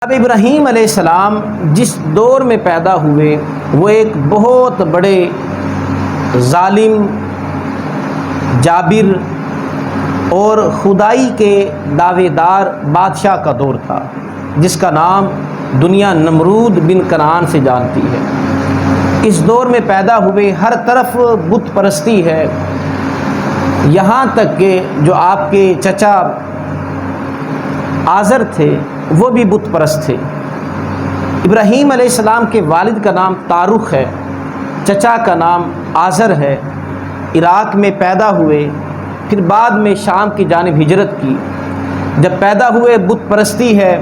اب ابراہیم علیہ السلام جس دور میں پیدا ہوئے وہ ایک بہت بڑے ظالم، جابر اور خدائی کے دعوے دار بادشاہ کا دور تھا، جس کا نام دنیا نمرود بن کنعان سے جانتی ہے۔ اس دور میں پیدا ہوئے، ہر طرف بت پرستی ہے، یہاں تک کہ جو آپ کے چچا آزر تھے وہ بھی بت پرست تھے۔ ابراہیم علیہ السلام کے والد کا نام تارخ ہے، چچا کا نام آزر ہے۔ عراق میں پیدا ہوئے، پھر بعد میں شام کی جانب ہجرت کی۔ جب پیدا ہوئے بت پرستی ہے،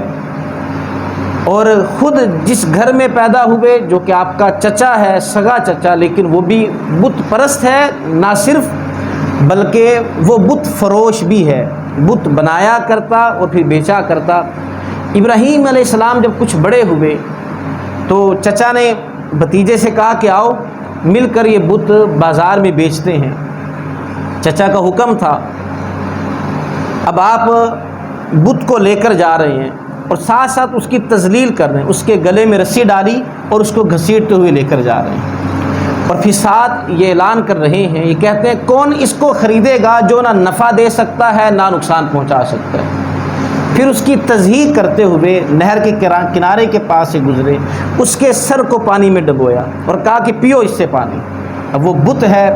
اور خود جس گھر میں پیدا ہوئے جو کہ آپ کا چچا ہے، سگا چچا، لیکن وہ بھی بت پرست ہے، نہ صرف بلکہ وہ بت فروش بھی ہے، بت بنایا کرتا اور پھر بیچا کرتا۔ ابراہیم علیہ السلام جب کچھ بڑے ہوئے تو چچا نے بھتیجے سے کہا کہ آؤ مل کر یہ بت بازار میں بیچتے ہیں۔ چچا کا حکم تھا۔ اب آپ بت کو لے کر جا رہے ہیں اور ساتھ ساتھ اس کی تذلیل کر رہے ہیں، اس کے گلے میں رسی ڈالی اور اس کو گھسیٹتے ہوئے لے کر جا رہے ہیں، اور پھر ساتھ یہ اعلان کر رہے ہیں، یہ کہتے ہیں کون اس کو خریدے گا جو نہ نفع دے سکتا ہے نہ نقصان پہنچا سکتا ہے۔ پھر اس کی تضحیق کرتے ہوئے نہر کے کنارے کے پاس سے گزرے، اس کے سر کو پانی میں ڈبویا اور کہا کہ پیو اس سے پانی۔ اب وہ بت ہے،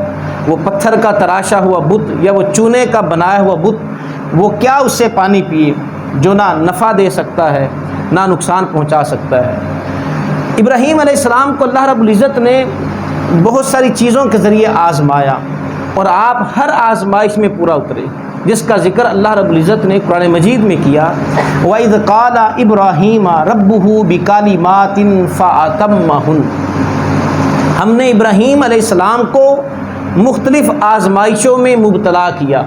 وہ پتھر کا تراشا ہوا بت یا وہ چونے کا بنایا ہوا بت، وہ کیا اس سے پانی پیے جو نہ نفع دے سکتا ہے نہ نقصان پہنچا سکتا ہے۔ ابراہیم علیہ السلام کو اللہ رب العزت نے بہت ساری چیزوں کے ذریعے آزمایا، اور آپ ہر آزمائش میں پورا اترے، جس کا ذکر اللہ رب العزت نے قرآن مجید میں کیا۔ وَإِذْ قَالَ إِبْرَاهِيمَ رَبُّهُ بِكَلِمَاتٍ فَأَتَمَّهُنَّ، ہم نے ابراہیم علیہ السلام کو مختلف آزمائشوں میں مبتلا کیا۔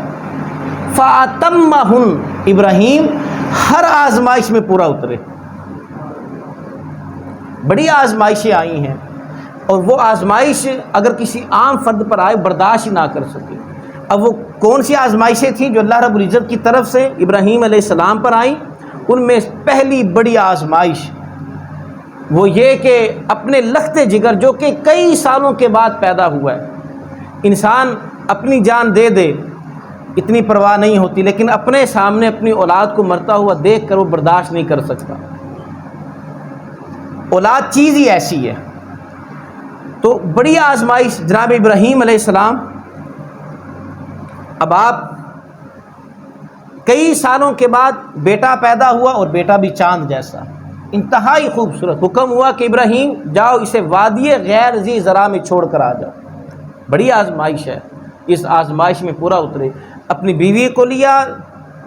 فَأَتَمَّهُنَّ، ابراہیم ہر آزمائش میں پورا اترے۔ بڑی آزمائشیں آئی ہیں، اور وہ آزمائش اگر کسی عام فرد پر آئے برداشت نہ کر سکے۔ اب وہ کون سی آزمائشیں تھیں جو اللہ رب العزت کی طرف سے ابراہیم علیہ السلام پر آئیں؟ ان میں پہلی بڑی آزمائش وہ یہ کہ اپنے لخت جگر جو کہ کئی سالوں کے بعد پیدا ہوا ہے، انسان اپنی جان دے دے اتنی پرواہ نہیں ہوتی، لیکن اپنے سامنے اپنی اولاد کو مرتا ہوا دیکھ کر وہ برداشت نہیں کر سکتا۔ اولاد چیز ہی ایسی ہے۔ تو بڑی آزمائش جناب ابراہیم علیہ السلام، اب آپ کئی سالوں کے بعد بیٹا پیدا ہوا، اور بیٹا بھی چاند جیسا، انتہائی خوبصورت۔ حکم ہوا کہ ابراہیم جاؤ اسے وادی غیر ذی زرع میں چھوڑ کر آ جاؤ۔ بڑی آزمائش ہے، اس آزمائش میں پورا اترے۔ اپنی بیوی کو لیا،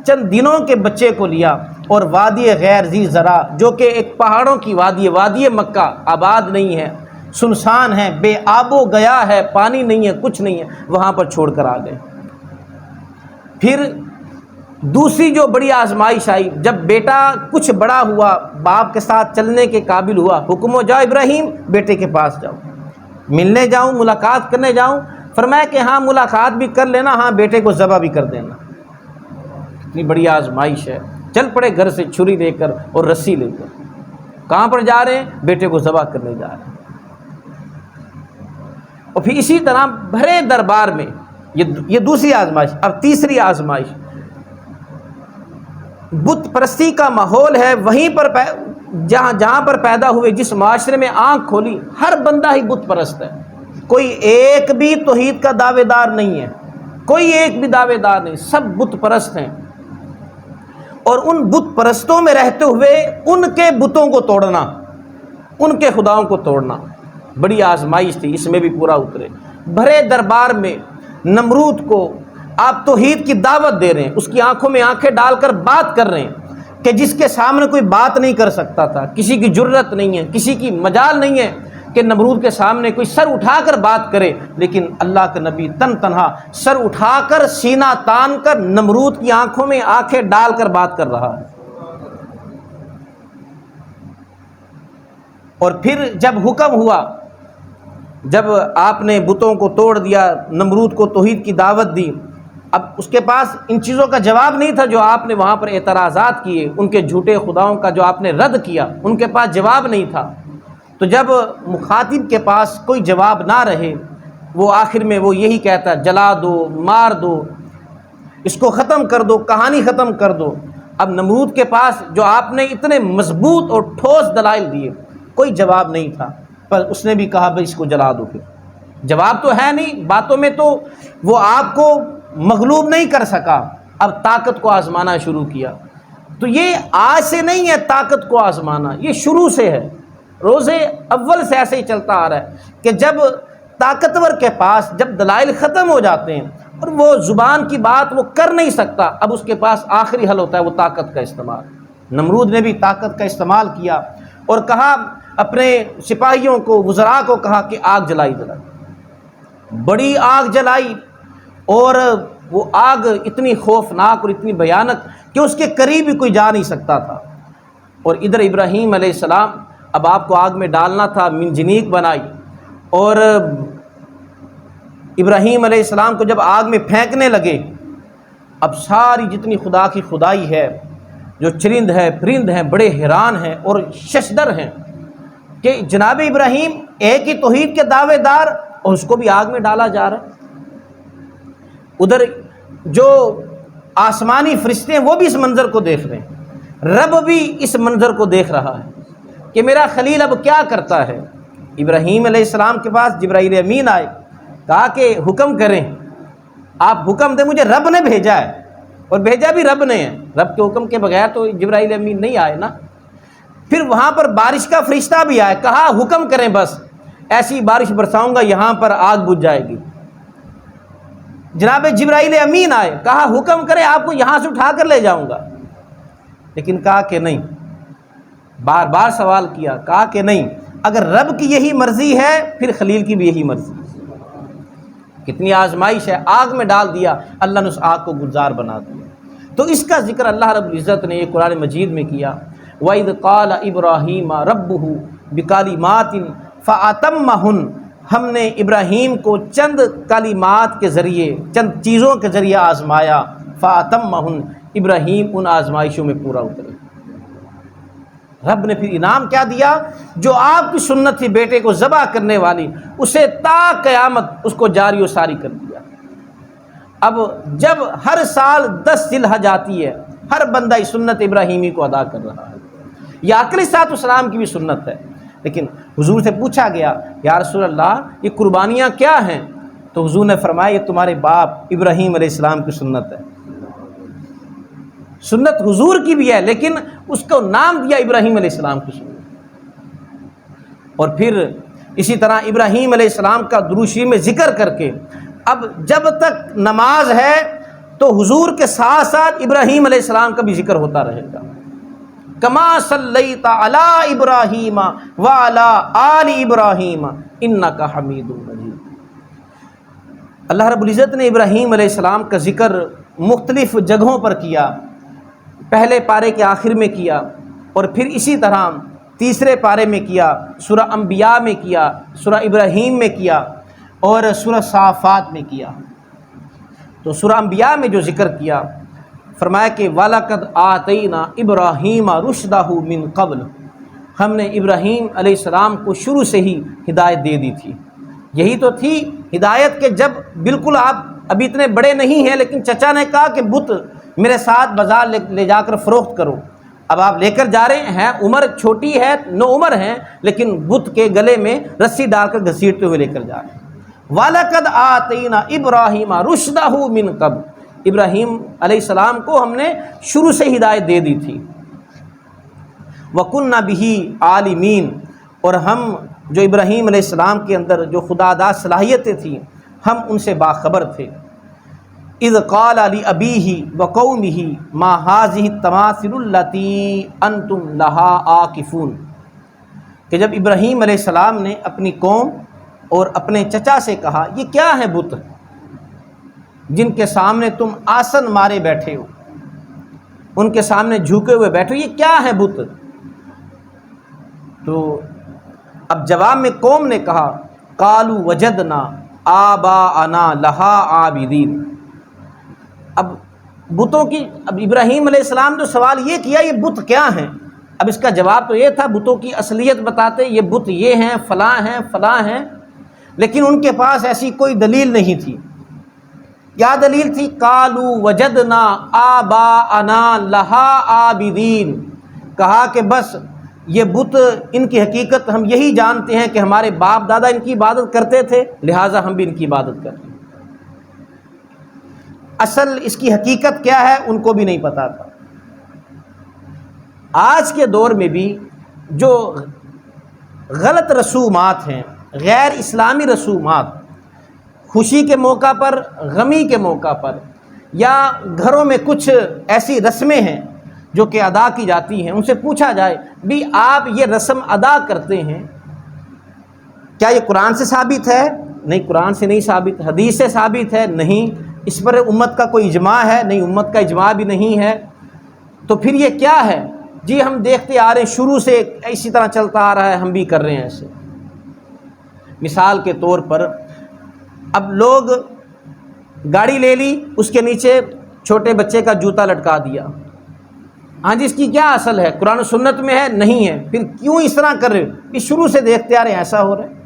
چند دنوں کے بچے کو لیا، اور وادی غیر ذی زرع جو کہ ایک پہاڑوں کی وادی ہے، وادی مکہ، آباد نہیں ہے، سنسان ہے، بے آب و گیا ہے، پانی نہیں ہے، کچھ نہیں ہے، وہاں پر چھوڑ کر آ گئے۔ پھر دوسری جو بڑی آزمائش آئی، جب بیٹا کچھ بڑا ہوا، باپ کے ساتھ چلنے کے قابل ہوا، حکم ہو جاؤ ابراہیم بیٹے کے پاس جاؤ، ملنے جاؤں، ملاقات کرنے جاؤں۔ فرمایا کہ ہاں ملاقات بھی کر لینا، ہاں بیٹے کو ذبح بھی کر دینا۔ اتنی بڑی آزمائش ہے، چل پڑے گھر سے چھری لے کر اور رسی لے کر۔ کہاں پر جا رہے ہیں؟ بیٹے کو ذبح کرنے جا رہے ہیں۔ اور پھر اسی طرح بھرے دربار میں یہ دوسری آزمائش۔ اب تیسری آزمائش، بت پرستی کا ماحول ہے، وہیں پر جہاں پر پیدا ہوئے، جس معاشرے میں آنکھ کھولی ہر بندہ ہی بت پرست ہے، کوئی ایک بھی توحید کا دعوے دار نہیں ہے، کوئی ایک بھی دعوے دار نہیں، سب بت پرست ہیں۔ اور ان بت پرستوں میں رہتے ہوئے ان کے بتوں کو توڑنا، ان کے خداؤں کو توڑنا بڑی آزمائش تھی، اس میں بھی پورا اترے۔ بھرے دربار میں نمرود کو آپ توحید کی دعوت دے رہے ہیں، اس کی آنکھوں میں آنکھیں ڈال کر بات کر رہے ہیں کہ جس کے سامنے کوئی بات نہیں کر سکتا تھا، کسی کی جرت نہیں ہے، کسی کی مجال نہیں ہے کہ نمرود کے سامنے کوئی سر اٹھا کر بات کرے، لیکن اللہ کا نبی تن تنہا سر اٹھا کر سینہ تان کر نمرود کی آنکھوں میں آنکھیں ڈال کر بات کر رہا ہے۔ اور پھر جب حکم ہوا، جب آپ نے بتوں کو توڑ دیا، نمرود کو توحید کی دعوت دی، اب اس کے پاس ان چیزوں کا جواب نہیں تھا جو آپ نے وہاں پر اعتراضات کیے، ان کے جھوٹے خداؤں کا جو آپ نے رد کیا، ان کے پاس جواب نہیں تھا۔ تو جب مخاطب کے پاس کوئی جواب نہ رہے، وہ آخر میں وہ یہی کہتا ہے جلا دو، مار دو، اس کو ختم کر دو، کہانی ختم کر دو۔ اب نمرود کے پاس جو آپ نے اتنے مضبوط اور ٹھوس دلائل دیے، کوئی جواب نہیں تھا، پر اس نے بھی کہا بھائی اس کو جلا دو۔ پھر جواب تو ہے نہیں، باتوں میں تو وہ آپ کو مغلوب نہیں کر سکا، اب طاقت کو آزمانا شروع کیا۔ تو یہ آج سے نہیں ہے طاقت کو آزمانا، یہ شروع سے ہے، روز اول سے ایسے ہی چلتا آ رہا ہے کہ جب طاقتور کے پاس جب دلائل ختم ہو جاتے ہیں اور وہ زبان کی بات وہ کر نہیں سکتا، اب اس کے پاس آخری حل ہوتا ہے وہ طاقت کا استعمال۔ نمرود نے بھی طاقت کا استعمال کیا اور کہا اپنے سپاہیوں کو، وزراء کو کہا کہ آگ جلائی، بڑی آگ جلائی، اور وہ آگ اتنی خوفناک اور اتنی بھیانک کہ اس کے قریب بھی کوئی جا نہیں سکتا تھا۔ اور ادھر ابراہیم علیہ السلام اب آپ کو آگ میں ڈالنا تھا، منجنیق بنائی، اور ابراہیم علیہ السلام کو جب آگ میں پھینکنے لگے، اب ساری جتنی خدا کی خدائی ہے، جو چرند ہے پرند ہیں، بڑے حیران ہیں اور ششدر ہیں کہ جناب ابراہیم ایک ہی توحید کے دعوے دار اور اس کو بھی آگ میں ڈالا جا رہا ہے۔ ادھر جو آسمانی فرشتے ہیں وہ بھی اس منظر کو دیکھ رہے ہیں، رب بھی اس منظر کو دیکھ رہا ہے کہ میرا خلیل اب کیا کرتا ہے۔ ابراہیم علیہ السلام کے پاس جبرائیل امین آئے، کہا کہ حکم کریں، آپ حکم دیں، مجھے رب نے بھیجا ہے، اور بھیجا بھی رب نے ہے، رب کے حکم کے بغیر تو جبرائیل امین نہیں آئے نا۔ پھر وہاں پر بارش کا فرشتہ بھی آئے، کہا حکم کریں، بس ایسی بارش برساؤں گا یہاں پر آگ بجھ جائے گی۔ جناب جبرائیل امین آئے، کہا حکم کریں، آپ کو یہاں سے اٹھا کر لے جاؤں گا، لیکن کہا کہ نہیں، بار بار سوال کیا، کہا کہ نہیں، اگر رب کی یہی مرضی ہے پھر خلیل کی بھی یہی مرضی ہے۔ کتنی آزمائش ہے، آگ میں ڈال دیا، اللہ نے اس آگ کو گلزار بنا دیا۔ تو اس کا ذکر اللہ رب العزت نے قرآن مجید میں کیا، وَإِذْ قَالَ إِبْرَاهِيمَ رَبُّهُ بِكَلِمَاتٍ فَأَتَمَّهُنَّ، ہم نے ابراہیم کو چند کلمات کے ذریعے، چند چیزوں کے ذریعے آزمایا، فَأَتَمَّهُنَّ، ابراہیم ان آزمائشوں میں پورا اترے۔ رب نے پھر انعام کیا دیا؟ جو آپ کی سنت تھی بیٹے کو ذبح کرنے والی، اسے تا قیامت اس کو جاری و ساری کر دیا۔ اب جب ہر سال 10 ذی الحج آتی ہے، ہر بندہ اس سنت ابراہیمی کو ادا کر رہا ہے۔ یہ علیہ الصلوۃ والسلام کی بھی سنت ہے، لیکن حضور سے پوچھا گیا یا رسول اللہ یہ قربانیاں کیا ہیں؟ تو حضور نے فرمایا یہ تمہارے باپ ابراہیم علیہ السلام کی سنت ہے۔ سنت حضور کی بھی ہے، لیکن اس کو نام دیا ابراہیم علیہ السلام کی سنت۔ اور پھر اسی طرح ابراہیم علیہ السلام کا درود شریف میں ذکر کر کے، اب جب تک نماز ہے تو حضور کے ساتھ ساتھ ابراہیم علیہ السلام کا بھی ذکر ہوتا رہے گا، کما صلیت علی ابراہیم وعلی آل ابراہیم انک حمید مجید۔ اللہ رب العزت نے ابراہیم علیہ السلام کا ذکر مختلف جگہوں پر کیا، پہلے پارے کے آخر میں کیا، اور پھر اسی طرح تیسرے پارے میں کیا، سورہ انبیاء میں کیا، سورہ ابراہیم میں کیا، اور سورہ صافات میں کیا۔ تو سورہ انبیاء میں جو ذکر کیا، فرمایا کہ وَلَقَدْ آتَيْنَا إِبْرَاهِيمَ رُشْدَهُ مِن قبل، ہم نے ابراہیم علیہ السلام کو شروع سے ہی ہدایت دے دی تھی۔ یہی تو تھی ہدایت کہ جب بالکل آپ ابھی اتنے بڑے نہیں ہیں، لیکن چچا نے کہا کہ بت میرے ساتھ بازار لے جا کر فروخت کرو، اب آپ لے کر جا رہے ہیں، عمر چھوٹی ہے، نو عمر ہیں، لیکن بت کے گلے میں رسی ڈال کر گھسیٹتے ہوئے لے کر جا رہے ہیں۔ وَلَقَدْ آتَيْنَا إِبْرَاهِيمَ رُشْدَهُ مِن قبل، ابراہیم علیہ السلام کو ہم نے شروع سے ہدایت دے دی تھی۔ وَكُنَّا بِهِ عَالِمِينَ، اور ہم جو ابراہیم علیہ السلام کے اندر جو خدا داد صلاحیتیں تھیں، ہم ان سے باخبر تھے۔ اذ قال لأبیہ وقومہ ما هذه التماثل التي انتم لها عاکفون، کہ جب ابراہیم علیہ السلام نے اپنی قوم اور اپنے چچا سے کہا یہ کیا ہے بت جن کے سامنے تم آسن مارے بیٹھے ہو، ان کے سامنے جھکے ہوئے بیٹھے ہو، یہ کیا ہے بت؟ تو اب جواب میں قوم نے کہا قالوا وجدنا آباءنا لها عابدین، اب بتوں کی، اب ابراہیم علیہ السلام جو سوال یہ کیا یہ بت کیا ہیں، اب اس کا جواب تو یہ تھا بتوں کی اصلیت بتاتے، یہ بت یہ ہیں، فلاں ہیں، فلاں ہیں، لیکن ان کے پاس ایسی کوئی دلیل نہیں تھی۔ کیا دلیل تھی؟ قالوا وجدنا آباءنا لہا عابدین، کہا کہ بس یہ بت، ان کی حقیقت ہم یہی جانتے ہیں کہ ہمارے باپ دادا ان کی عبادت کرتے تھے، لہٰذا ہم بھی ان کی عبادت کرتے ہیں۔ اصل اس کی حقیقت کیا ہے ان کو بھی نہیں پتا تھا۔ آج کے دور میں بھی جو غلط رسومات ہیں، غیر اسلامی رسومات، خوشی کے موقع پر، غمی کے موقع پر، یا گھروں میں کچھ ایسی رسمیں ہیں جو کہ ادا کی جاتی ہیں، ان سے پوچھا جائے بھی آپ یہ رسم ادا کرتے ہیں کیا یہ قرآن سے ثابت ہے؟ نہیں، قرآن سے نہیں ثابت۔ حدیث سے ثابت ہے؟ نہیں۔ اس پر امت کا کوئی اجماع ہے؟ نہیں، امت کا اجماع بھی نہیں ہے۔ تو پھر یہ کیا ہے؟ جی ہم دیکھتے آ رہے ہیں، شروع سے اسی طرح چلتا آ رہا ہے، ہم بھی کر رہے ہیں ایسے۔ مثال کے طور پر اب لوگ گاڑی لے لی، اس کے نیچے چھوٹے بچے کا جوتا لٹکا دیا۔ ہاں جی، اس کی کیا اصل ہے؟ قرآن و سنت میں ہے؟ نہیں ہے۔ پھر کیوں اس طرح کر رہے ہو؟ اس شروع سے دیکھتے آ رہے ہیں ایسا ہو رہا ہے۔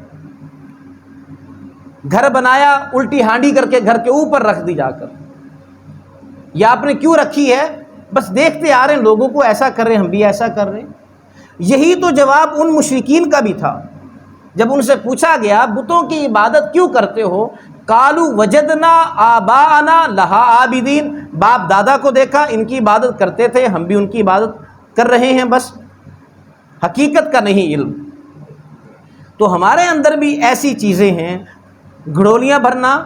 گھر بنایا، الٹی ہانڈی کر کے گھر کے اوپر رکھ دی جا کر، یا آپ نے کیوں رکھی ہے؟ بس دیکھتے آ رہے ہیں لوگوں کو ایسا کر رہے ہیں، ہم بھی ایسا کر رہے ہیں۔ یہی تو جواب ان مشرکین کا بھی تھا جب ان سے پوچھا گیا بتوں کی عبادت کیوں کرتے ہو؟ قالوا وجدنا آباءنا لہا عابدین، باپ دادا کو دیکھا ان کی عبادت کرتے تھے، ہم بھی ان کی عبادت کر رہے ہیں، بس حقیقت کا نہیں علم۔ تو ہمارے اندر بھی ایسی چیزیں ہیں، گھڑولیاں بھرنا،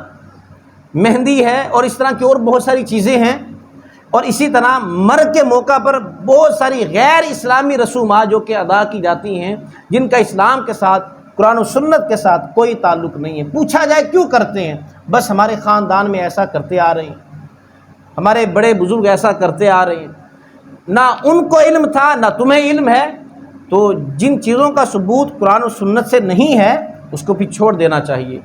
مہندی ہے، اور اس طرح کی اور بہت ساری چیزیں ہیں، اور اسی طرح مرگ کے موقع پر بہت ساری غیر اسلامی رسومات جو کہ ادا کی جاتی ہیں، جن کا اسلام کے ساتھ، قرآن و سنت کے ساتھ کوئی تعلق نہیں ہے۔ پوچھا جائے کیوں کرتے ہیں؟ بس ہمارے خاندان میں ایسا کرتے آ رہے ہیں، ہمارے بڑے بزرگ ایسا کرتے آ رہے ہیں، نہ ان کو علم تھا نہ تمہیں علم ہے۔ تو جن چیزوں کا ثبوت قرآن و سنت سے نہیں ہے اس کو بھی چھوڑ دینا چاہیے۔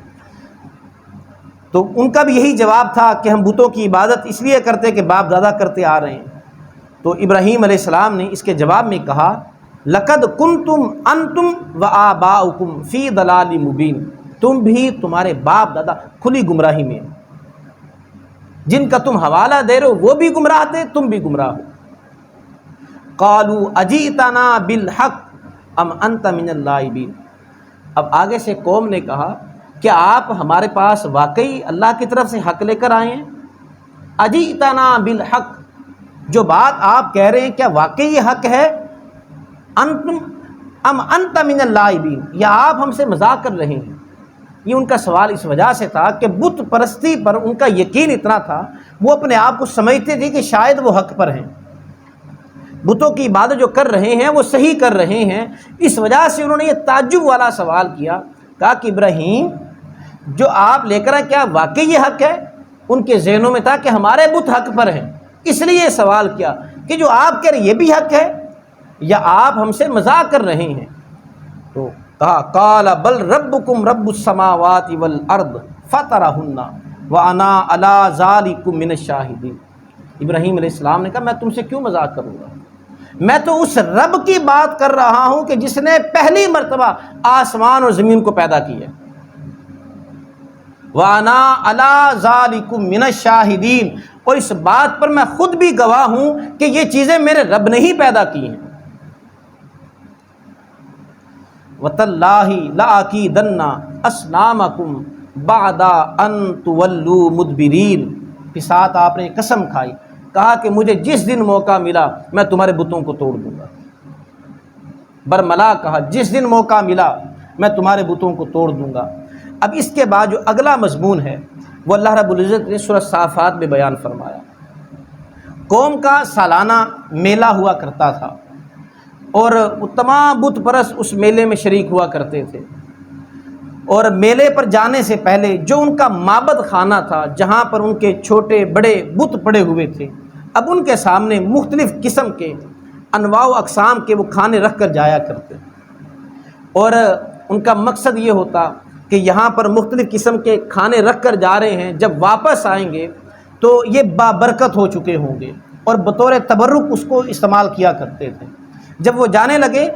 تو ان کا بھی یہی جواب تھا کہ ہم بتوں کی عبادت اس لیے کرتے کہ باپ دادا کرتے آ رہے ہیں۔ تو ابراہیم علیہ السلام نے اس کے جواب میں کہا لقد کنتم انتم وآباؤکم فی ضلال مبین، تم بھی، تمہارے باپ دادا کھلی گمراہی میں، جن کا تم حوالہ دے رہے ہو وہ بھی گمراہ تھے، تم بھی گمراہ ہو۔ قالوا اجئتنا بالحق ام انت من اللاعبین، اب آگے سے قوم نے کہا کیا آپ ہمارے پاس واقعی اللہ کی طرف سے حق لے کر آئے ہیں؟ اجئتنا بالحق، جو بات آپ کہہ رہے ہیں کیا واقعی یہ حق ہے؟ انتم ام انت من اللاعبین، یا آپ ہم سے مذاق کر رہے ہیں؟ یہ ان کا سوال اس وجہ سے تھا کہ بت پرستی پر ان کا یقین اتنا تھا، وہ اپنے آپ کو سمجھتے تھے کہ شاید وہ حق پر ہیں، بتوں کی عبادت جو کر رہے ہیں وہ صحیح کر رہے ہیں۔ اس وجہ سے انہوں نے یہ تعجب والا سوال کیا، کہا کہ ابراہیم جو آپ لے کر آئے کیا واقعی یہ حق ہے؟ ان کے ذہنوں میں تھا کہ ہمارے بت حق پر ہیں، اس لیے یہ سوال کیا کہ جو آپ کہہ رہے یہ بھی حق ہے یا آپ ہم سے مذاق کر رہے ہیں؟ تو کہا قال بل ربکم رب السماوات والارض فطرہن وانا علی ذلکم من الشاہدین۔ ابراہیم علیہ السلام نے کہا میں تم سے کیوں مذاق کروں گا، میں تو اس رب کی بات کر رہا ہوں کہ جس نے پہلی مرتبہ آسمان اور زمین کو پیدا کیا، وَأَنَا عَلَىٰ ذَلِكُم مِّنَ الشَّاهِدِينَ، اور اس بات پر میں خود بھی گواہ ہوں کہ یہ چیزیں میرے رب نے ہی پیدا کی ہیں۔ وَتَاللَّهِ لَأَكِيدَنَّ أَصْنَامَكُمْ بَعْدَ أَن تُوَلُّوا مُدْبِرِينَ، پھر ساتھ آپ نے قسم کھائی، کہا کہ مجھے جس دن موقع ملا میں تمہارے بتوں کو توڑ دوں گا۔ برملا کہا جس دن موقع ملا میں تمہارے بتوں کو توڑ دوں گا۔ اب اس کے بعد جو اگلا مضمون ہے وہ اللہ رب العزت نے سورہ صافات میں بیان فرمایا۔ قوم کا سالانہ میلہ ہوا کرتا تھا اور تمام بت پرست اس میلے میں شریک ہوا کرتے تھے، اور میلے پر جانے سے پہلے جو ان کا معبد خانہ تھا جہاں پر ان کے چھوٹے بڑے بت پڑے ہوئے تھے، اب ان کے سامنے مختلف قسم کے انواع و اقسام کے وہ کھانے رکھ کر جایا کرتے، اور ان کا مقصد یہ ہوتا کہ یہاں پر مختلف قسم کے کھانے رکھ کر جا رہے ہیں، جب واپس آئیں گے تو یہ بابرکت ہو چکے ہوں گے، اور بطور تبرک اس کو استعمال کیا کرتے تھے۔ جب وہ جانے لگے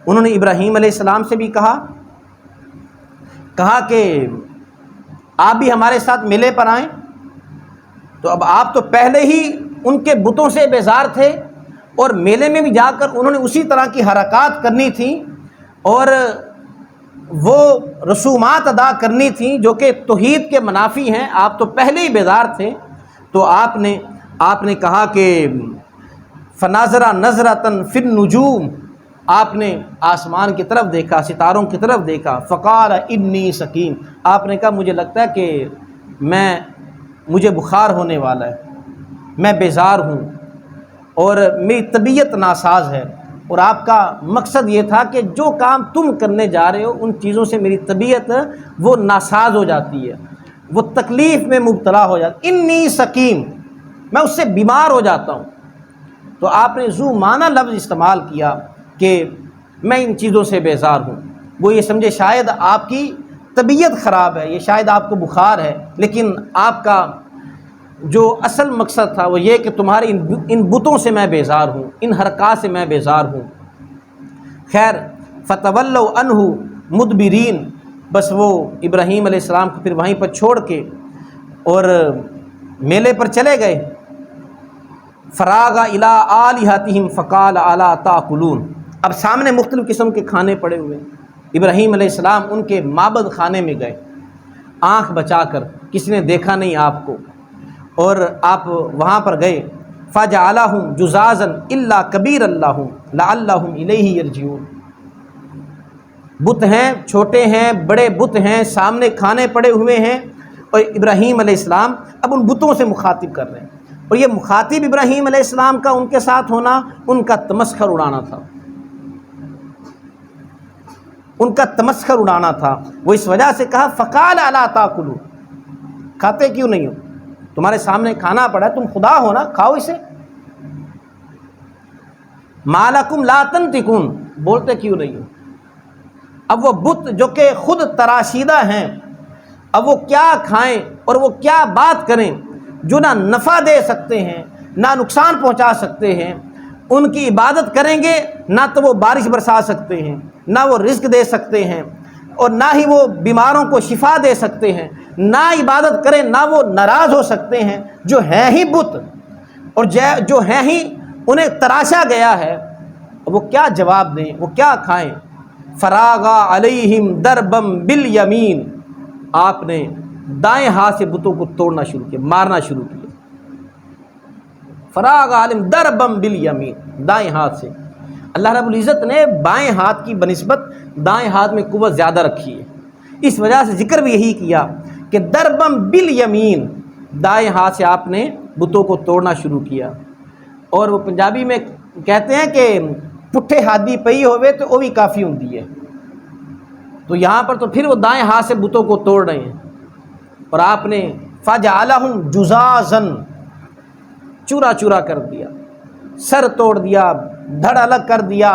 انہوں نے ابراہیم علیہ السلام سے بھی کہا کہ آپ بھی ہمارے ساتھ میلے پر آئیں۔ تو اب آپ تو پہلے ہی ان کے بتوں سے بیزار تھے، اور میلے میں بھی جا کر انہوں نے اسی طرح کی حرکات کرنی تھی اور وہ رسومات ادا کرنی تھیں جو کہ توحید کے منافی ہیں۔ آپ تو پہلے ہی بیزار تھے۔ تو آپ نے کہا کہ فناظرہ نظرۃ فی النجوم، آپ نے آسمان کی طرف دیکھا، ستاروں کی طرف دیکھا، فقال انی سقیم، آپ نے کہا مجھے لگتا ہے کہ مجھے بخار ہونے والا ہے، میں بیزار ہوں اور میری طبیعت ناساز ہے۔ اور آپ کا مقصد یہ تھا کہ جو کام تم کرنے جا رہے ہو ان چیزوں سے میری طبیعت وہ ناساز ہو جاتی ہے، وہ تکلیف میں مبتلا ہو جاتی، انی سقیم، میں اس سے بیمار ہو جاتا ہوں۔ تو آپ نے ذو معنی لفظ استعمال کیا کہ میں ان چیزوں سے بیزار ہوں۔ وہ یہ سمجھے شاید آپ کی طبیعت خراب ہے، یہ شاید آپ کو بخار ہے، لیکن آپ کا جو اصل مقصد تھا وہ یہ کہ تمہارے ان بتوں سے میں بیزار ہوں، ان حرکات سے میں بیزار ہوں۔ خیر فتولوا عنہ مدبرین، بس وہ ابراہیم علیہ السلام کو پھر وہیں پر چھوڑ کے اور میلے پر چلے گئے۔ فراغ الی آلہتہم فقال الا تاکلون، اب سامنے مختلف قسم کے کھانے پڑے ہوئے۔ ابراہیم علیہ السلام ان کے معبد خانے میں گئے، آنکھ بچا کر، کسی نے دیکھا نہیں آپ کو، اور آپ وہاں پر گئے۔ فجعلہم جزازا الا کبیرا لہم لعلہم الیہ یرجعون، بت ہیں، چھوٹے ہیں، بڑے بت ہیں، سامنے کھانے پڑے ہوئے ہیں، اور ابراہیم علیہ السلام اب ان بتوں سے مخاطب کر رہے ہیں۔ اور یہ مخاطب ابراہیم علیہ السلام کا ان کے ساتھ ہونا ان کا تمسخر اڑانا تھا، ان کا تمسخر اڑانا تھا۔ وہ اس وجہ سے کہا فقال الا تاکلون، کھاتے کیوں نہیں ہو؟ تمہارے سامنے کھانا پڑا ہے، تم خدا ہو نا، کھاؤ اسے۔ ما لکم لا تنطقون، بولتے کیوں نہیں ہو؟ اب وہ بت جو کہ خود تراشیدہ ہیں، اب وہ کیا کھائیں اور وہ کیا بات کریں جو نہ نفع دے سکتے ہیں نہ نقصان پہنچا سکتے ہیں۔ ان کی عبادت کریں گے نہ تو وہ بارش برسا سکتے ہیں، نہ وہ رزق دے سکتے ہیں، اور نہ ہی وہ بیماروں کو شفا دے سکتے ہیں۔ نہ عبادت کریں نہ وہ ناراض ہو سکتے ہیں، جو ہیں ہی بت، اور جو ہیں ہی انہیں تراشا گیا ہے، وہ کیا جواب دیں، وہ کیا کھائیں؟ فراغ علیہم ضربا بالیمین، آپ نے دائیں ہاتھ سے بتوں کو توڑنا شروع کیا، مارنا شروع کیا۔ فراغ علیہم ضربا بالیمین، دائیں ہاتھ سے۔ اللہ رب العزت نے بائیں ہاتھ کی بنسبت دائیں ہاتھ میں قوت زیادہ رکھی ہے، اس وجہ سے ذکر بھی یہی کیا کہ ضربا بالیمین، دائیں ہاتھ سے آپ نے بتوں کو توڑنا شروع کیا۔ اور وہ پنجابی میں کہتے ہیں کہ پٹھے ہاتھی پئی ہوئے تو وہ بھی کافی ہوتی ہے، تو یہاں پر تو پھر وہ دائیں ہاتھ سے بتوں کو توڑ رہے ہیں۔ اور آپ نے فجعلہم جزازا، چورا چورا کر دیا، سر توڑ دیا، دھڑ الگ کر دیا،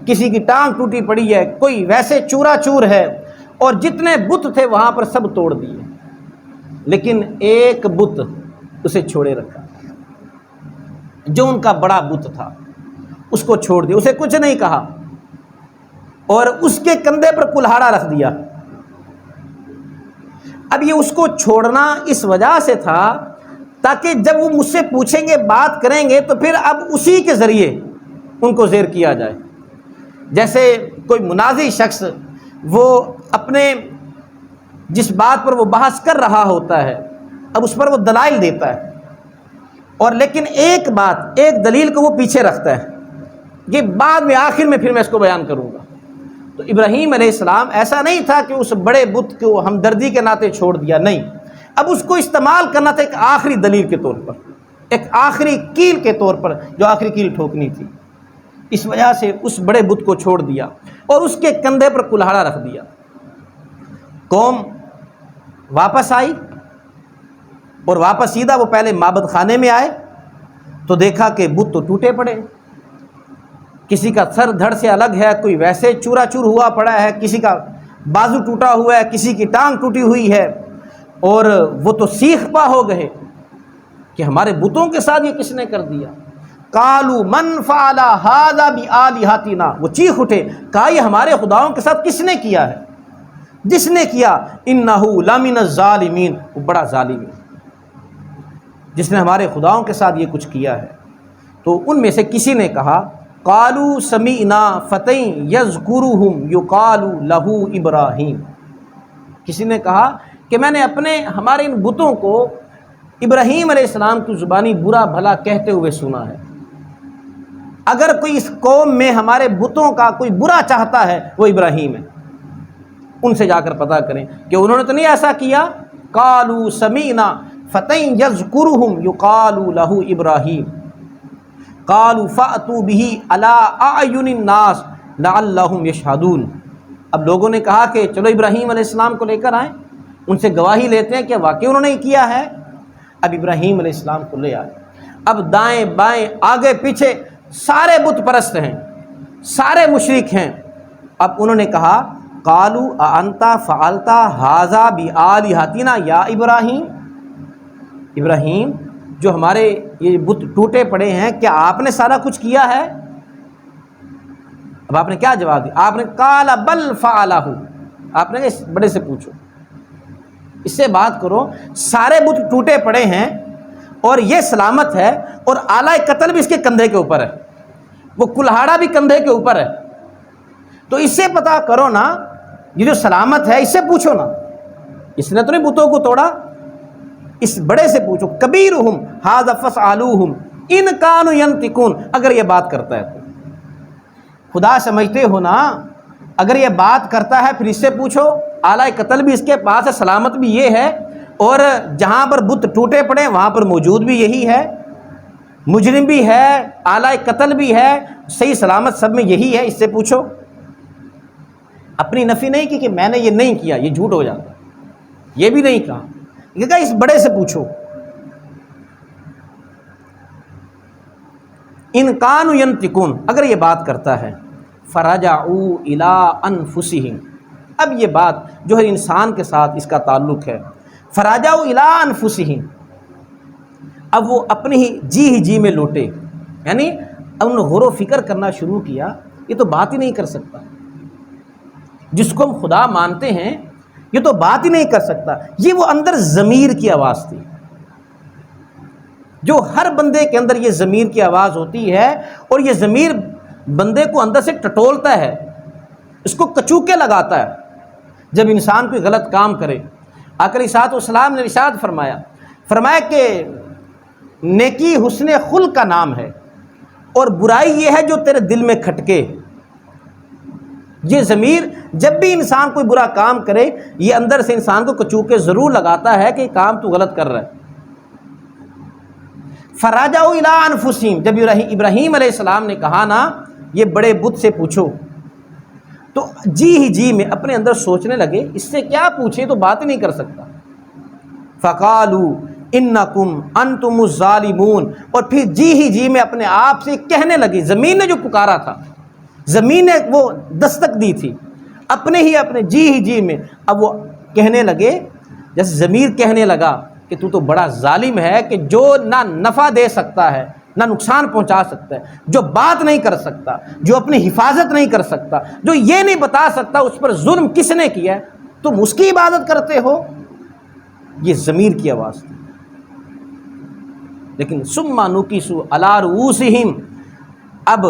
کسی کی ٹانگ ٹوٹی پڑی ہے، کوئی ویسے چورا چور ہے، اور جتنے بت تھے وہاں پر سب توڑ دیے، لیکن ایک بت اسے چھوڑے رکھا، جو ان کا بڑا بت تھا اس کو چھوڑ دیا، اسے کچھ نہیں کہا، اور اس کے کندھے پر کلہاڑا رکھ دیا۔ اب یہ اس کو چھوڑنا اس وجہ سے تھا تاکہ جب وہ مجھ سے پوچھیں گے، بات کریں گے، تو پھر اب اسی کے ذریعے ان کو زیر کیا جائے۔ جیسے کوئی منازع شخص وہ اپنے جس بات پر وہ بحث کر رہا ہوتا ہے، اب اس پر وہ دلائل دیتا ہے، اور لیکن ایک بات، ایک دلیل کو وہ پیچھے رکھتا ہے، یہ بعد میں آخر میں پھر میں اس کو بیان کروں گا۔ تو ابراہیم علیہ السلام ایسا نہیں تھا کہ اس بڑے بت کو ہمدردی کے ناطے چھوڑ دیا، نہیں، اب اس کو استعمال کرنا تھا ایک آخری دلیل کے طور پر، ایک آخری کیل کے طور پر، جو آخری کیل ٹھوکنی تھی۔ اس وجہ سے اس بڑے بت کو چھوڑ دیا اور اس کے کندھے پر کلہاڑا رکھ دیا۔ قوم واپس آئی، اور واپس سیدھا وہ پہلے معبد خانے میں آئے تو دیکھا کہ بت تو ٹوٹے پڑے، کسی کا سر دھڑ سے الگ ہے، کوئی ویسے چورا چور ہوا پڑا ہے، کسی کا بازو ٹوٹا ہوا ہے، کسی کی ٹانگ ٹوٹی ہوئی ہے، اور وہ تو سیخ پا ہو گئے۔ کہ ہمارے بتوں کے ساتھ یہ کس نے کر دیا؟ قالوا من فعل هذا بآلهتنا، وہ چیخ اٹھے، کہا یہ ہمارے خداؤں کے ساتھ کس نے کیا ہے؟ جس نے کیا انہ لمن الظالمین، وہ بڑا ظالم ہے جس نے ہمارے خداؤں کے ساتھ یہ کچھ کیا ہے۔ تو ان میں سے کسی نے کہا قالوا سمعنا فتى یذکرہم یقال لہ ابراہیم، کسی نے کہا کہ میں نے ہمارے ان بتوں کو ابراہیم علیہ السلام کی زبانی برا بھلا کہتے ہوئے سنا ہے۔ اگر کوئی اس قوم میں ہمارے بتوں کا کوئی برا چاہتا ہے وہ ابراہیم ہے، ان سے جا کر پتہ کریں کہ انہوں نے تو نہیں ایسا کیا۔ قالوا سمعنا فتى یذکرہم یقال لہ ابراہیم قالوا فأتوا به علی اعین الناس لعلہم یشہدون، اب لوگوں نے کہا کہ چلو ابراہیم علیہ السلام کو لے کر آئیں، ان سے گواہی لیتے ہیں کہ واقعی انہوں نے کیا ہے۔ اب ابراہیم علیہ السلام کو لے آئے، اب دائیں بائیں آگے پیچھے سارے بت پرست ہیں، سارے مشرک ہیں۔ اب انہوں نے کہا قالوا اانت فعلت ھذا بآلہتنا یا ابراہیم، ابراہیم جو ہمارے یہ بت ٹوٹے پڑے ہیں کیا آپ نے سارا کچھ کیا ہے؟ اب آپ نے کیا جواب دیا؟ آپ نے قال بل فعلہ، آپ نے اس بڑے سے پوچھو، اس سے بات کرو، سارے بت ٹوٹے پڑے ہیں اور یہ سلامت ہے اور آلہ قتل بھی اس کے کندھے کے اوپر ہے، وہ کلہاڑا بھی کندھے کے اوپر ہے، تو اس سے پتہ کرو نا، یہ جو سلامت ہے اس سے پوچھو نا، اس نے تو نہیں بتوں کو توڑا، اس بڑے سے پوچھو۔ کبیرہم ھذا فاسألوہم ان کانوا ینطقون، اگر یہ بات کرتا ہے تو خدا سمجھتے ہو نا، اگر یہ بات کرتا ہے پھر اس سے پوچھو، آلہ قتل بھی اس کے پاس ہے، سلامت بھی یہ ہے، اور جہاں پر بت ٹوٹے پڑے وہاں پر موجود بھی یہی ہے، مجرم بھی ہے، آلہ قتل بھی ہے، صحیح سلامت سب میں یہی ہے، اس سے پوچھو۔ اپنی نفی نہیں کی کہ میں نے یہ نہیں کیا، یہ جھوٹ ہو جاتا، یہ بھی نہیں کہا، یہ کہا اس بڑے سے پوچھو۔ ان کانوا ینطقون، اگر یہ بات کرتا ہے، فرجعوا الی انفسہم، اب یہ بات جو ہر انسان کے ساتھ اس کا تعلق ہے، فرجعوا الی انفسہم، اب وہ اپنی ہی جی میں لوٹے، یعنی انہوں نے غور و فکر کرنا شروع کیا، یہ تو بات ہی نہیں کر سکتا، جس کو ہم خدا مانتے ہیں یہ تو بات ہی نہیں کر سکتا۔ یہ وہ اندر ضمیر کی آواز تھی، جو ہر بندے کے اندر یہ ضمیر کی آواز ہوتی ہے، اور یہ ضمیر بندے کو اندر سے ٹٹولتا ہے، اس کو کچوکے لگاتا ہے جب انسان کوئی غلط کام کرے۔ آقا علیہ الصلوۃ والسلام نے ارشاد فرمایا کہ نیکی حسن خلق کا نام ہے، اور برائی یہ ہے جو تیرے دل میں کھٹکے۔ یہ ضمیر جب بھی انسان کوئی برا کام کرے، یہ اندر سے انسان کو کچوکے ضرور لگاتا ہے کہ کام تو غلط کر رہا ہے۔ فراجعوا الی انفسہم، جب ابراہیم علیہ السلام نے کہا نا یہ بڑے بت سے پوچھو، تو جی میں اپنے اندر سوچنے لگے اس سے کیا پوچھیں، تو بات ہی نہیں کر سکتا۔ فقالوا انکم انتم الظالمون، اور پھر جی میں اپنے آپ سے کہنے لگے، زمین نے جو پکارا تھا، زمین نے وہ دستک دی تھی، اپنے جی میں اب وہ کہنے لگے، جیسے ضمیر کہنے لگا کہ تو بڑا ظالم ہے کہ جو نہ نفع دے سکتا ہے نہ نقصان پہنچا سکتا ہے، جو بات نہیں کر سکتا، جو اپنی حفاظت نہیں کر سکتا، جو یہ نہیں بتا سکتا اس پر ظلم کس نے کیا ہے، تم اس کی عبادت کرتے ہو۔ یہ ضمیر کی آواز تھی، لیکن ثم نکسوا علی رؤوسہم، اب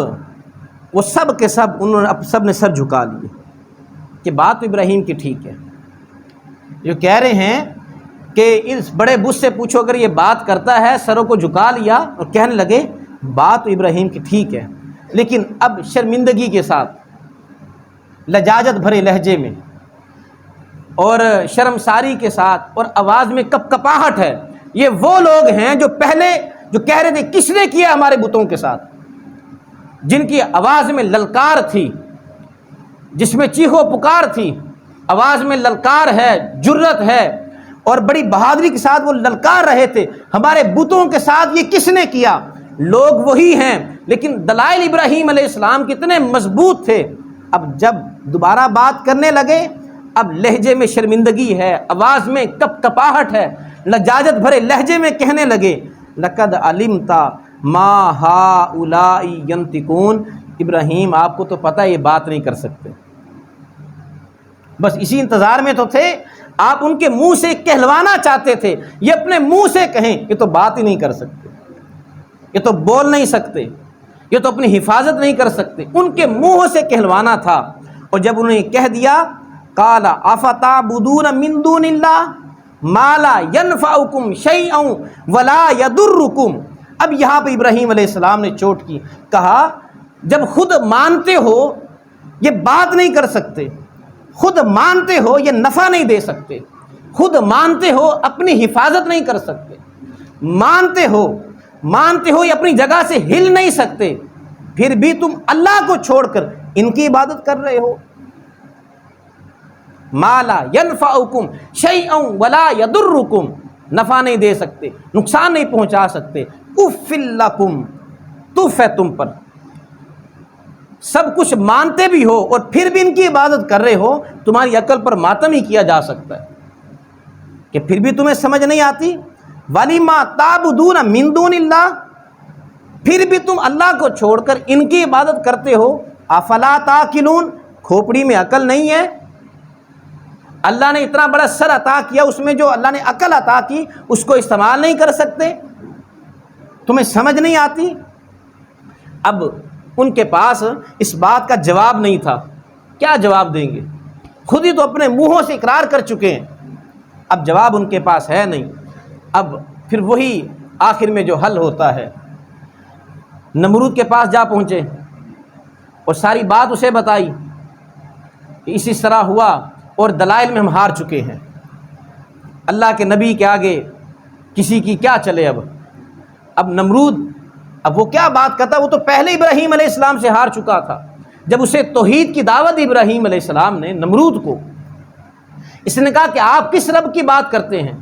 وہ سب کے سب انہوں نے سب نے سر جھکا لیے کہ بات تو ابراہیم کی ٹھیک ہے، جو کہہ رہے ہیں کہ اس بڑے بت سے پوچھو، اگر یہ بات کرتا ہے، سروں کو جھکا لیا اور کہنے لگے بات تو ابراہیم کی ٹھیک ہے، لیکن اب شرمندگی کے ساتھ، لجاجت بھرے لہجے میں اور شرمساری کے ساتھ اور آواز میں کپکپاہٹ ہے۔ یہ وہ لوگ ہیں جو پہلے جو کہہ رہے تھے کس نے کیا ہمارے بتوں کے ساتھ، جن کی آواز میں للکار تھی، جس میں چیخو پکار تھی، آواز میں للکار ہے، جرت ہے، اور بڑی بہادری کے ساتھ وہ للکار رہے تھے ہمارے بتوں کے ساتھ یہ کس نے کیا۔ لوگ وہی ہیں، لیکن دلائل ابراہیم علیہ السلام کتنے مضبوط تھے۔ اب جب دوبارہ بات کرنے لگے، اب لہجے میں شرمندگی ہے، آواز میں کپکپاہٹ ہے، لجاجت بھرے لہجے میں کہنے لگے لقد علمت ما ہؤلاء ینطقون، ابراہیم آپ کو تو پتہ یہ بات نہیں کر سکتے۔ بس اسی انتظار میں تو تھے، آپ ان کے منہ سے کہلوانا چاہتے تھے، یہ اپنے منہ سے کہیں، یہ تو بات ہی نہیں کر سکتے، یہ تو بول نہیں سکتے، یہ تو اپنی حفاظت نہیں کر سکتے، ان کے منہ سے کہلوانا تھا۔ اور جب انہوں نے کہہ دیا قال افتعبدون من دون اللہ ما لا ينفعکم شیئا ولا یضرکم، اب یہاں پہ ابراہیم علیہ السلام نے چوٹ کی، کہا جب خود مانتے ہو یہ بات نہیں کر سکتے، خود مانتے ہو یہ نفع نہیں دے سکتے، خود مانتے ہو اپنی حفاظت نہیں کر سکتے، مانتے ہو یہ اپنی جگہ سے ہل نہیں سکتے، پھر بھی تم اللہ کو چھوڑ کر ان کی عبادت کر رہے ہو۔ ما لا ینفعکم شیئا ولا یضرکم، نفع نہیں دے سکتے، نقصان نہیں پہنچا سکتے، اف لکم، تف ہے تم پر، سب کچھ مانتے بھی ہو اور پھر بھی ان کی عبادت کر رہے ہو، تمہاری عقل پر ماتم ہی کیا جا سکتا ہے کہ پھر بھی تمہیں سمجھ نہیں آتی۔ وَلِمَا تَعْبُدُونَ مِن دُونِ اللَّهِ، پھر بھی تم اللہ کو چھوڑ کر ان کی عبادت کرتے ہو۔ افلا تاکلون، کھوپڑی میں عقل نہیں ہے؟ اللہ نے اتنا بڑا سر عطا کیا، اس میں جو اللہ نے عقل عطا کی اس کو استعمال نہیں کر سکتے؟ تمہیں سمجھ نہیں آتی؟ اب ان کے پاس اس بات کا جواب نہیں تھا، کیا جواب دیں گے؟ خود ہی تو اپنے منہوں سے اقرار کر چکے ہیں، اب جواب ان کے پاس ہے نہیں۔ اب پھر وہی آخر میں جو حل ہوتا ہے، نمرود کے پاس جا پہنچے اور ساری بات اسے بتائی کہ اس طرح ہوا اور دلائل میں ہم ہار چکے ہیں، اللہ کے نبی کے آگے کسی کی کیا چلے۔ اب نمرود اب وہ کیا بات کرتا، وہ تو پہلے ابراہیم علیہ السلام سے ہار چکا تھا۔ جب اسے توحید کی دعوت دی ابراہیم علیہ السلام نے نمرود کو، اس نے کہا کہ آپ کس رب کی بات کرتے ہیں؟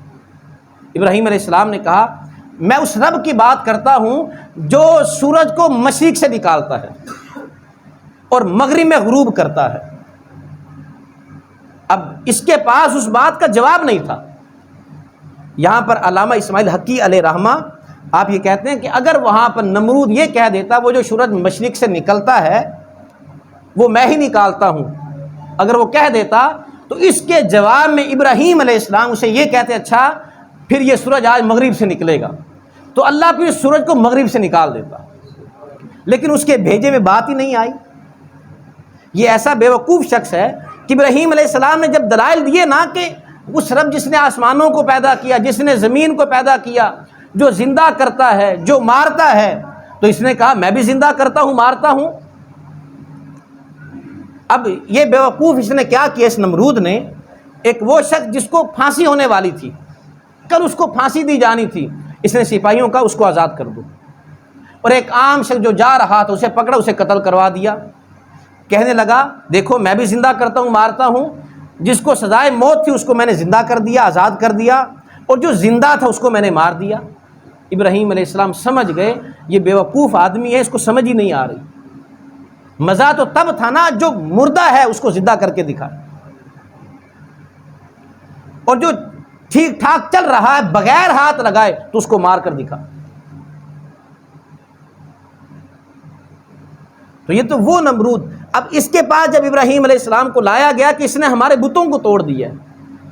ابراہیم علیہ السلام نے کہا میں اس رب کی بات کرتا ہوں جو سورج کو مشرق سے نکالتا ہے اور مغرب میں غروب کرتا ہے۔ اب اس کے پاس اس بات کا جواب نہیں تھا۔ یہاں پر علامہ اسماعیل حقی علیہ رحمہ آپ یہ کہتے ہیں کہ اگر وہاں پر نمرود یہ کہہ دیتا وہ جو سورج مشرق سے نکلتا ہے وہ میں ہی نکالتا ہوں، اگر وہ کہہ دیتا تو اس کے جواب میں ابراہیم علیہ السلام اسے یہ کہتے اچھا پھر یہ سورج آج مغرب سے نکلے گا، تو اللہ پھر اس سورج کو مغرب سے نکال دیتا، لیکن اس کے بھیجے میں بات ہی نہیں آئی۔ یہ ایسا بیوقوف شخص ہے کہ ابراہیم علیہ السلام نے جب دلائل دیے نا کہ اس رب جس نے آسمانوں کو پیدا کیا، جس نے زمین کو پیدا کیا، جو زندہ کرتا ہے، جو مارتا ہے، تو اس نے کہا میں بھی زندہ کرتا ہوں مارتا ہوں۔ اب یہ بیوقوف اس نے کیا کیا، اس نمرود نے، ایک وہ شخص جس کو پھانسی ہونے والی تھی، کل اس کو پھانسی دی جانی تھی، اس نے سپاہیوں کا اس کو آزاد کر دو، اور ایک عام شخص جو جا رہا تھا اسے پکڑا، اسے قتل کروا دیا، کہنے لگا دیکھو میں بھی زندہ کرتا ہوں مارتا ہوں، جس کو سزائے موت تھی اس کو میں نے زندہ کر دیا، آزاد کر دیا، اور جو زندہ تھا اس کو میں نے مار دیا۔ ابراہیم علیہ السلام سمجھ گئے یہ بیوقوف آدمی ہے، اس کو سمجھ ہی نہیں آ رہی، مزہ تو تب تھا نا جو مردہ ہے اس کو زندہ کر کے دکھا، اور جو ٹھیک ٹھاک چل رہا ہے بغیر ہاتھ لگائے تو اس کو مار کر دکھا۔ تو یہ تو وہ نمرود، اب اس کے پاس جب ابراہیم علیہ السلام کو لایا گیا کہ اس نے ہمارے بتوں کو توڑ دیا ہے،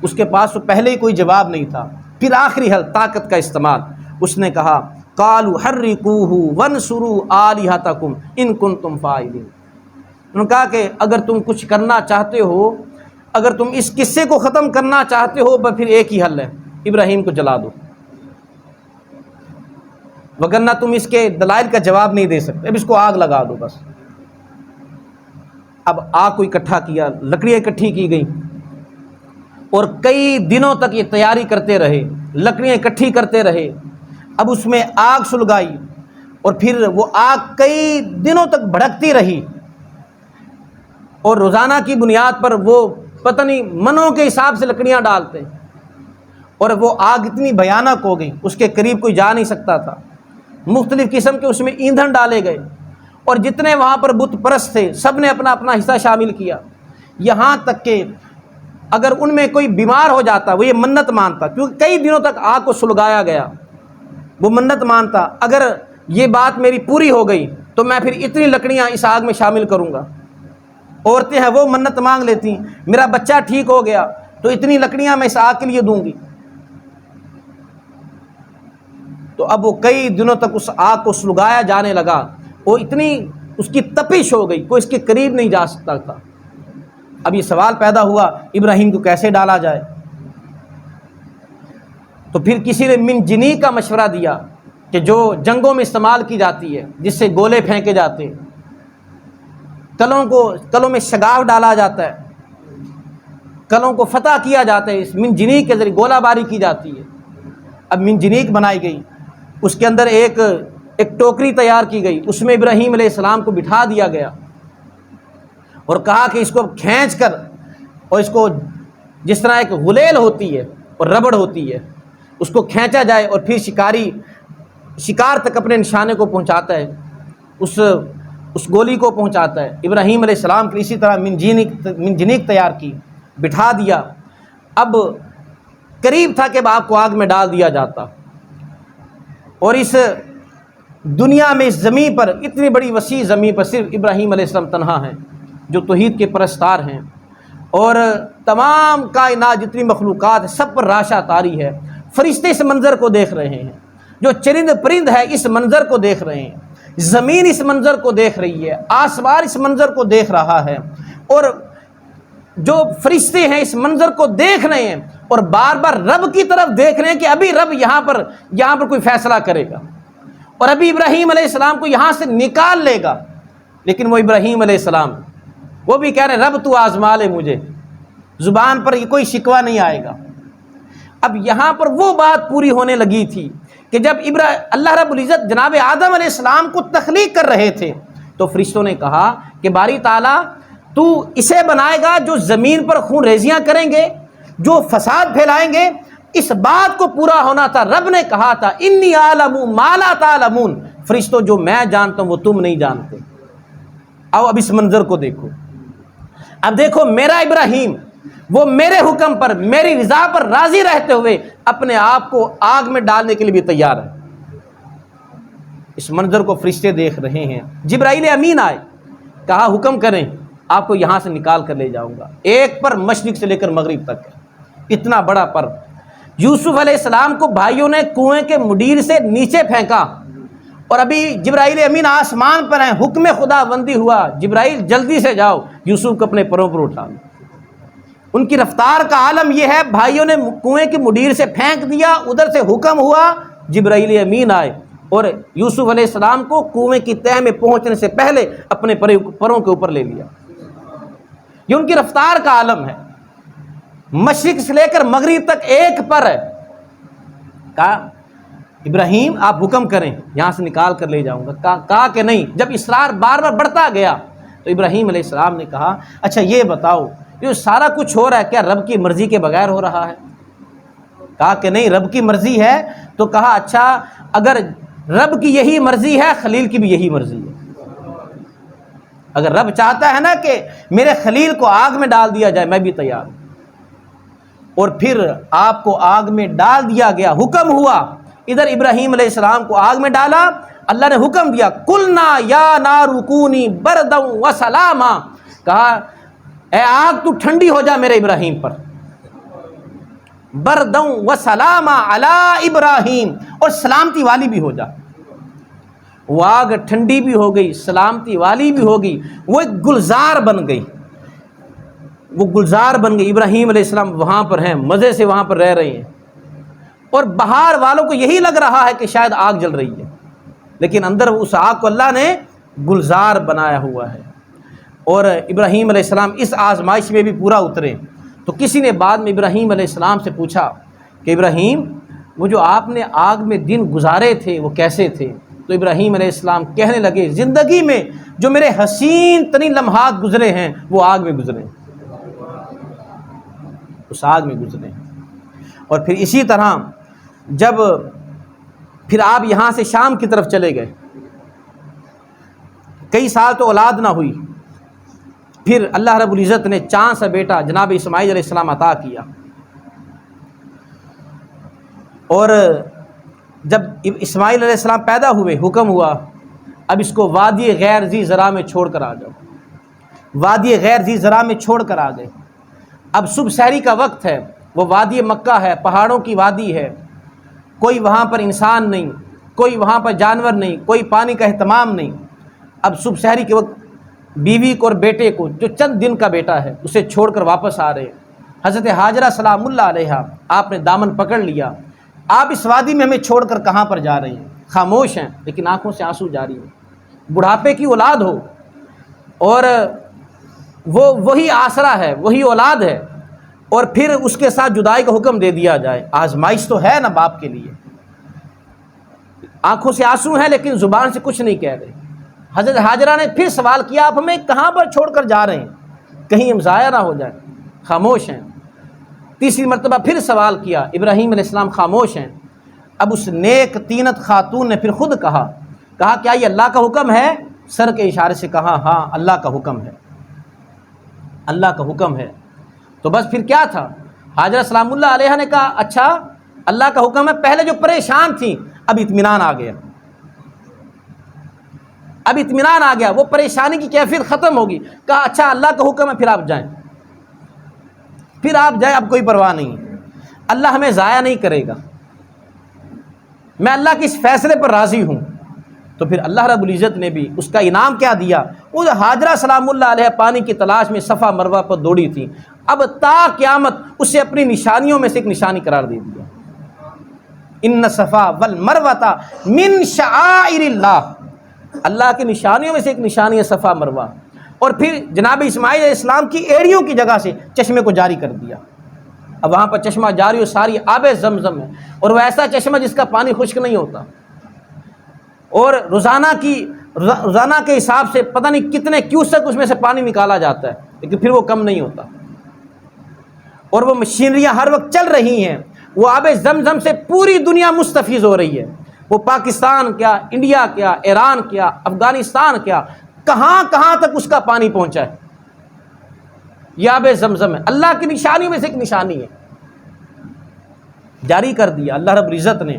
اس کے پاس تو پہلے ہی کوئی جواب نہیں تھا۔ پھر آخری حل طاقت کا استعمال، اس نے کہا قالوا حرقوہ وانصروا آلہتکم ان کنتم فاعلین، انہوں نے کہا کہ اگر تم کچھ کرنا چاہتے ہو، اگر تم اس قصے کو ختم کرنا چاہتے ہو پھر ایک ہی حل ہے، ابراہیم کو جلا دو، وگرنہ تم اس کے دلائل کا جواب نہیں دے سکتے، اب اس کو آگ لگا دو بس۔ اب آگ کو اکٹھا کیا، لکڑیاں اکٹھی کی گئیں، اور کئی دنوں تک یہ تیاری کرتے رہے، لکڑیاں اکٹھی کرتے رہے، اب اس میں آگ سلگائی، اور پھر وہ آگ کئی دنوں تک بھڑکتی رہی، اور روزانہ کی بنیاد پر وہ پتہ نہیں منوں کے حساب سے لکڑیاں ڈالتے، اور وہ آگ اتنی بھیانک ہو گئی اس کے قریب کوئی جا نہیں سکتا تھا، مختلف قسم کے اس میں ایندھن ڈالے گئے، اور جتنے وہاں پر بت پرست تھے سب نے اپنا اپنا حصہ شامل کیا، یہاں تک کہ اگر ان میں کوئی بیمار ہو جاتا وہ یہ منت مانتا، کیونکہ کئی دنوں تک آگ کو سلگایا گیا، وہ منت مانتا، اگر یہ بات میری پوری ہو گئی تو میں پھر اتنی لکڑیاں اس آگ میں شامل کروں گا۔ عورتیں ہیں وہ منت مانگ لیتی، میرا بچہ ٹھیک ہو گیا تو اتنی لکڑیاں میں اس آگ کے لیے دوں گی۔ تو اب وہ کئی دنوں تک اس آگ کو سلگایا جانے لگا، وہ اتنی اس کی تپش ہو گئی، کوئی اس کے قریب نہیں جا سکتا تھا۔ اب یہ سوال پیدا ہوا ابراہیم کو کیسے ڈالا جائے؟ تو پھر کسی نے منجنیق کا مشورہ دیا کہ جو جنگوں میں استعمال کی جاتی ہے، جس سے گولے پھینکے جاتے ہیں، کلوں میں شگاف ڈالا جاتا ہے، کلوں کو فتح کیا جاتا ہے، اس منجنیق کے ذریعے گولہ باری کی جاتی ہے۔ اب منجنیق بنائی گئی، اس کے اندر ایک ٹوکری تیار کی گئی، اس میں ابراہیم علیہ السلام کو بٹھا دیا گیا اور کہا کہ اس کو کھینچ کر، اور اس کو جس طرح ایک غلیل ہوتی ہے اور ربڑ ہوتی ہے، اس کو کھینچا جائے اور پھر شکاری شکار تک اپنے نشانے کو پہنچاتا ہے، اس گولی کو پہنچاتا ہے۔ ابراہیم علیہ السلام کی اسی طرح منجنیق تیار کی، بٹھا دیا۔ اب قریب تھا کہ آپ کو آگ میں ڈال دیا جاتا، اور اس دنیا میں، اس زمین پر، اتنی بڑی وسیع زمین پر صرف ابراہیم علیہ السلام تنہا ہیں جو توحید کے پرستار ہیں، اور تمام کائنات جتنی مخلوقات ہیں سب پر راشا طاری ہے۔ فرشتے اس منظر کو دیکھ رہے ہیں، جو چرند پرند ہے اس منظر کو دیکھ رہے ہیں، زمین اس منظر کو دیکھ رہی ہے، آسمان اس منظر کو دیکھ رہا ہے، اور جو فرشتے ہیں اس منظر کو دیکھ رہے ہیں اور بار بار رب کی طرف دیکھ رہے ہیں کہ ابھی رب یہاں پر کوئی فیصلہ کرے گا، اور ابھی ابراہیم علیہ السلام کو یہاں سے نکال لے گا۔ لیکن وہ ابراہیم علیہ السلام وہ بھی کہہ رہے ہیں رب تو آزما لے مجھے، زبان پر یہ کوئی شکوہ نہیں آئے گا۔ اب یہاں پر وہ بات پوری ہونے لگی تھی کہ جب اللہ رب العزت جناب آدم علیہ السلام کو تخلیق کر رہے تھے تو فرشتوں نے کہا کہ باری تعالیٰ تو اسے بنائے گا جو زمین پر خون ریزیاں کریں گے، جو فساد پھیلائیں گے۔ اس بات کو پورا ہونا تھا، رب نے کہا تھا انی اعلم ما لا تعلمون، فرشتوں جو میں جانتا ہوں وہ تم نہیں جانتے۔ اب اس منظر کو دیکھو، اب دیکھو میرا ابراہیم وہ میرے حکم پر، میری رضا پر راضی رہتے ہوئے اپنے آپ کو آگ میں ڈالنے کے لیے بھی تیار ہے۔ اس منظر کو فرشتے دیکھ رہے ہیں۔ جبرائیل امین آئے، کہا حکم کریں آپ کو یہاں سے نکال کر لے جاؤں گا۔ ایک پر مشرق سے لے کر مغرب تک، اتنا بڑا پر۔ یوسف علیہ السلام کو بھائیوں نے کنویں کے مڈیر سے نیچے پھینکا، اور ابھی جبرائیل امین آسمان پر ہیں، حکم خدا بندی ہوا، جبرائیل جلدی سے جاؤ یوسف کو اپنے پروں پر اٹھا۔ ان کی رفتار کا عالم یہ ہے، بھائیوں نے کنویں کی مڈیر سے پھینک دیا، ادھر سے حکم ہوا، جبرائیل امین آئے اور یوسف علیہ السلام کو کنویں کی تہہ میں پہنچنے سے پہلے اپنے پروں کے اوپر لے لیا۔ یہ ان کی رفتار کا عالم ہے، مشرق سے لے کر مغرب تک ایک پر ہے۔ کہا ابراہیم آپ حکم کریں یہاں سے نکال کر لے جاؤں گا۔ کہا کہ نہیں۔ جب اصرار بار بار بڑھتا گیا تو ابراہیم علیہ السلام نے کہا اچھا یہ بتاؤ یہ سارا کچھ ہو رہا ہے کیا رب کی مرضی کے بغیر ہو رہا ہے؟ کہا کہ نہیں رب کی مرضی ہے۔ تو کہا اچھا اگر رب کی یہی مرضی ہے خلیل کی بھی یہی مرضی ہے۔ اگر رب چاہتا ہے نا کہ میرے خلیل کو آگ میں ڈال دیا جائے میں بھی تیار ہوں۔ اور پھر آپ کو آگ میں ڈال دیا گیا، حکم ہوا، ادھر ابراہیم علیہ السلام کو آگ میں ڈالا، اللہ نے حکم دیا قلنا یا نار کونی بردا وسلاما، کہا اے آگ تو ٹھنڈی ہو جا میرے ابراہیم پر، بردا وسلاما علی ابراہیم، اور سلامتی والی بھی ہو جا۔ وہ آگ ٹھنڈی بھی ہو گئی، سلامتی والی بھی ہو گئی، وہ ایک گلزار بن گئی، وہ گلزار بن گئی۔ ابراہیم علیہ السلام وہاں پر ہیں، مزے سے وہاں پر رہ رہے ہیں، اور باہر والوں کو یہی لگ رہا ہے کہ شاید آگ جل رہی ہے، لیکن اندر اس آگ کو اللہ نے گلزار بنایا ہوا ہے۔ اور ابراہیم علیہ السلام اس آزمائش میں بھی پورا اترے۔ تو کسی نے بعد میں ابراہیم علیہ السلام سے پوچھا کہ ابراہیم وہ جو آپ نے آگ میں دن گزارے تھے وہ کیسے تھے؟ تو ابراہیم علیہ السلام کہنے لگے زندگی میں جو میرے حسین ترین لمحات گزرے ہیں وہ آگ میں گزرے، اس آگ میں گزرے۔ اور پھر اسی طرح جب پھر آپ یہاں سے شام کی طرف چلے گئے، کئی سال تو اولاد نہ ہوئی، پھر اللہ رب العزت نے چاند سا بیٹا جناب اسماعیل علیہ السلام عطا کیا، اور جب اسماعیل علیہ السلام پیدا ہوئے حکم ہوا اب اس کو وادی غیر ذی زرع میں چھوڑ کر آ جاؤ. وادی غیر ذی زرع میں چھوڑ کر آ گئے. اب صبح سحری کا وقت ہے، وہ وادی مکہ ہے، پہاڑوں کی وادی ہے، کوئی وہاں پر انسان نہیں، کوئی وہاں پر جانور نہیں، کوئی پانی کا اہتمام نہیں. اب صبح سحری کے وقت بیوی کو اور بیٹے کو، جو چند دن کا بیٹا ہے، اسے چھوڑ کر واپس آ رہے ہیں. حضرت ہاجرہ سلام اللہ علیہا آپ نے دامن پکڑ لیا. آپ اس وادی میں ہمیں چھوڑ کر کہاں پر جا رہے ہیں؟ خاموش ہیں لیکن آنکھوں سے آنسو جاری ہیں. بڑھاپے کی اولاد ہو اور وہ وہی آسرا ہے، وہی اولاد ہے، اور پھر اس کے ساتھ جدائی کا حکم دے دیا جائے. آزمائش تو ہے نا باپ کے لیے. آنکھوں سے آنسو ہیں لیکن زبان سے کچھ نہیں کہہ رہے. حضرت ہاجرہ نے پھر سوال کیا آپ ہمیں کہاں پر چھوڑ کر جا رہے ہیں؟ کہیں ہم ضائع نہ ہو جائیں. خاموش ہیں. تیسری مرتبہ پھر سوال کیا. ابراہیم علیہ السلام خاموش ہیں. اب اس نیک طینت خاتون نے پھر خود کہا کیا یہ اللہ کا حکم ہے؟ سر کے اشارے سے کہا ہاں اللہ کا حکم ہے، اللہ کا حکم ہے. تو بس پھر کیا تھا؟ ہاجرہ سلام اللہ علیہ نے کہا اچھا اللہ کا حکم ہے. پہلے جو پریشان تھیں اب اطمینان آ گیا، اب اطمینان آ گیا، وہ پریشانی کی کیفیت ختم ہوگی. کہا اچھا اللہ کا حکم ہے پھر آپ جائیں، پھر آپ جائیں، اب کوئی پرواہ نہیں، اللہ ہمیں ضائع نہیں کرے گا، میں اللہ کے اس فیصلے پر راضی ہوں. تو پھر اللہ رب العزت نے بھی اس کا انعام کیا دیا؟ وہ ہاجرہ سلام اللہ علیہ پانی کی تلاش میں صفا مروہ پر دوڑی تھی، اب تا قیامت اسے اپنی نشانیوں میں سے ایک نشانی قرار دے دیا. ان صفا والمروہ من شعائر اللہ، اللہ کی نشانیوں میں سے ایک نشانی ہے صفا مروہ. اور پھر جناب اسماعیل علیہ السلام کی ایڑیوں کی جگہ سے چشمے کو جاری کر دیا. اب وہاں پر چشمہ جاری ہو، ساری آب زمزم ہے، اور وہ ایسا چشمہ جس کا پانی خشک نہیں ہوتا، اور روزانہ کے حساب سے پتہ نہیں کتنے کیوسک اس میں سے پانی نکالا جاتا ہے، لیکن پھر وہ کم نہیں ہوتا. اور وہ مشینریاں ہر وقت چل رہی ہیں، وہ آب زمزم سے پوری دنیا مستفیض ہو رہی ہے. وہ پاکستان کیا، انڈیا کیا، ایران کیا، افغانستان کیا، کہاں کہاں تک اس کا پانی پہنچا ہے. یہ آب زمزم ہے، اللہ کی نشانیوں میں سے ایک نشانی ہے. جاری کر دیا اللہ رب العزت نے.